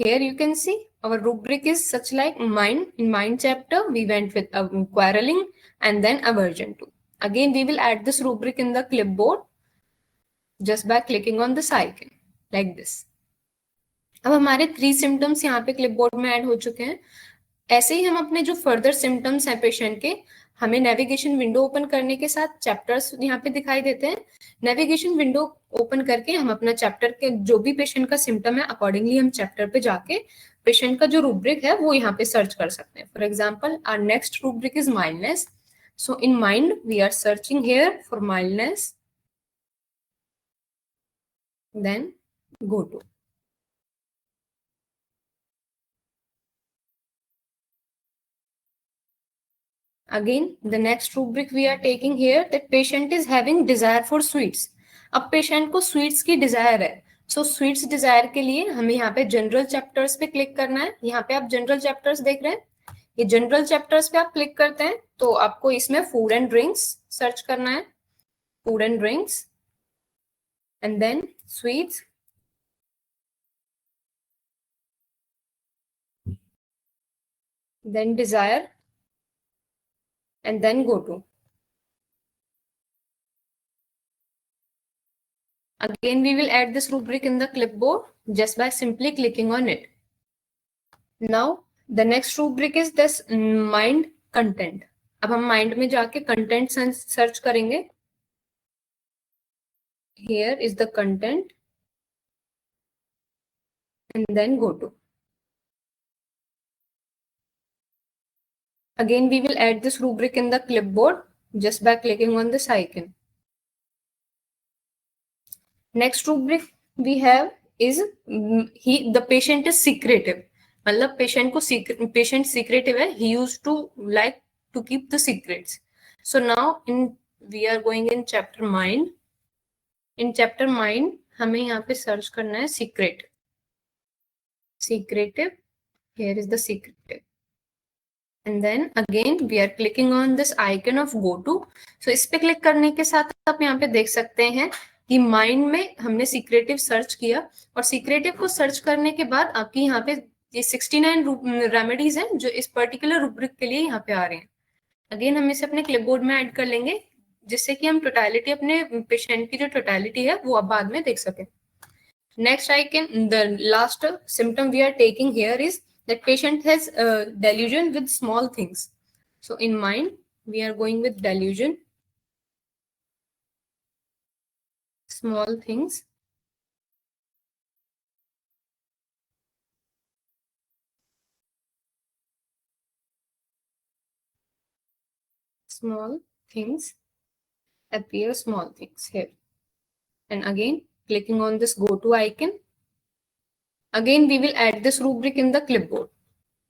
[SPEAKER 6] Here you can see our rubric is such like mind. In mind chapter we went with quarreling and then aversion to. Again we will add this rubric in the clipboard just by clicking on this icon like this. अब हमारे 3 सिम्टम्स यहाँ पे क्लिपबोर्ड में ऐड हो चुके हैं। ऐसे ही हम अपने जो फर्दर सिम्टम्स हैं पेशेंट के, हमें नेविगेशन विंडो ओपन करने के साथ चैप्टर्स यहाँ पे दिखाई देते हैं। नेविगेशन विंडो ओपन करके हम अपना चैप्टर के जो भी पेशेंट का सिम्टम है अकॉर्डिंगली हम चैप्टर पे जाके पेशेंट का जो रूब्रिक है वो यहाँ पे सर्च कर सकते हैं। For example our next rubric is mildness. So in mind we are searching here for mildness, then go to. Again, the next rubric we are taking here, that patient is having desire for sweets. अब पेशेंट को स्वीट्स की डिजायर है, सो स्वीट्स डिजायर के लिए हमें यहाँ पे जनरल चैप्टर्स पे क्लिक करना है. यहाँ पे आप जनरल चैप्टर्स देख रहे हैं, ये जनरल चैप्टर्स पे आप क्लिक करते हैं तो आपको इसमें फूड एंड ड्रिंक्स सर्च करना है, food and drinks, and then sweets, then desire, and then go to. Again, we will add this rubric in the clipboard just by simply clicking on it. Now, the next rubric is this mind content. अब हम mind में जाके content search करेंगे. Here is the content, and then go to. Again, we will add this rubric in the clipboard just by clicking on this icon. Next rubric we have is the patient is secretive. मतलब patient secretive है. He used to like to keep the secrets. So now we are going in chapter mind. In chapter mind हमें यहाँ पे search करना है secret. Secretive. Here is the secretive. And then again we are clicking on this icon of go to. So इस पे क्लिक करने के साथ आप यहाँ पे देख सकते हैं कि माइंड में हमने सीक्रेटिव सर्च किया, और सीक्रेटिव को सर्च करने के बाद आपकी यहाँ पे ये 69 रेमेडीज हैं जो इस पर्टिकुलर रूब्रिक के लिए यहाँ पे आ रहे हैं. अगेन हम इसे अपने क्लिपबोर्ड में ऐड कर लेंगे जिससे कि हम टोटलिटी, अपने पेशेंट की जो टोटलिटी है वो अब बाद में देख सके. Next icon, the last symptom we are taking here is that patient has delusion with small things. So in mind, we are going with delusion, small things. Small things, appear small things here. And again, clicking on this go to icon. Again, we will add this rubric in the clipboard.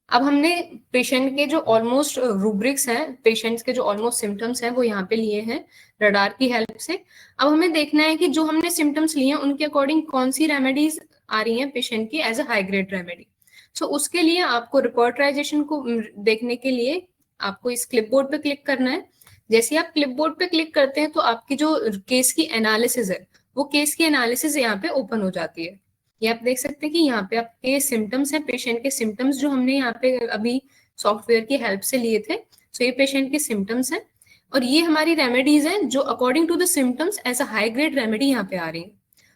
[SPEAKER 6] अब हमने पेशेंट के जो ऑलमोस्ट रूब्रिक्स हैं, पेशेंट्स के जो ऑलमोस्ट सिम्टम्स हैं वो यहाँ पे लिए हैं रडार की हेल्प से. अब हमें देखना है कि जो हमने सिम्टम्स लिए हैं उनके अकॉर्डिंग कौन सी रेमेडीज आ रही हैं पेशेंट की as a high grade remedy. So उसके लिए आपको रिपोर्टराइजेशन को देखने के लिए आपको इस क्लिपबोर्ड पे क्लिक करना है. जैसे आप क्लिपबोर्ड पे क्लिक करते हैं तो आपकी जो केस की एनालिसिस है वो केस की एनालिसिस यहाँ पे ओपन हो जाती है. ये आप देख सकते हैं कि यहाँ पे आपके सिम्टम्स हैं, पेशेंट के सिम्टम्स जो हमने यहाँ पे अभी सॉफ्टवेयर की हेल्प से लिए थे. सो ये पेशेंट के सिम्टम्स हैं और ये हमारी रेमेडीज हैं जो according to the symptoms as a high grade remedy यहाँ पे आ रही है.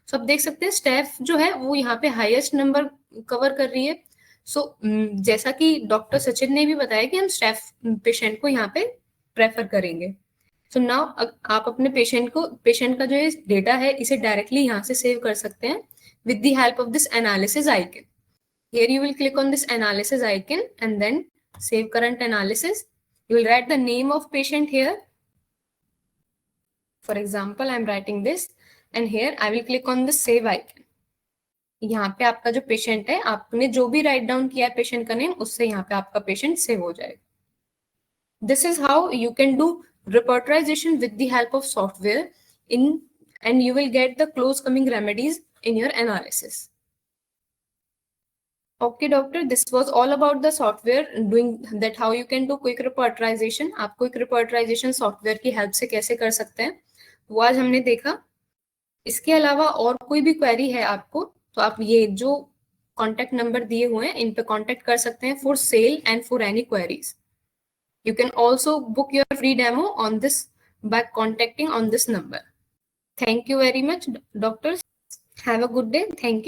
[SPEAKER 6] सो आप देख सकते हैं स्टेफ जो है वो यहाँ पे हाईएस्ट नंबर कवर कर रही है. सो जैसा कि डॉक्टर सचिन ने भी बताया कि हम स्टेफ पेशेंट को यहाँ पे प्रेफर करेंगे. सो नाउ आप अपने पेशेंट का जो डेटा है इसे डायरेक्टली यहाँ से सेव कर सकते हैं with the help of this analysis icon. Here you will click on this analysis icon and then save current analysis. You will write the name of patient here. For example, I am writing this and here I will click on the save icon. यहाँ पे आपका जो पेशेंट है, आपने जो भी राइट डाउन किया है पेशेंट का नेम, उससे यहाँ पे आपका पेशेंट सेव हो जाएगा. This is how you can do repertorization with the help of software and you will get the close coming remedies in your analysis. Okay doctor, this was all about the software, doing that how you can do quick repertorization. आप quick repertorization software की help से कैसे कर सकते हैं वो आज हमने देखा. इसके अलावा और कोई भी क्वेरी है आपको तो आप ये जो कॉन्टेक्ट नंबर दिए हुए हैं इन पे कॉन्टेक्ट कर सकते हैं for sale and for any queries. You can also book your free demo on this by contacting on this number. Thank you very much doctors. Have a good day. Thank you.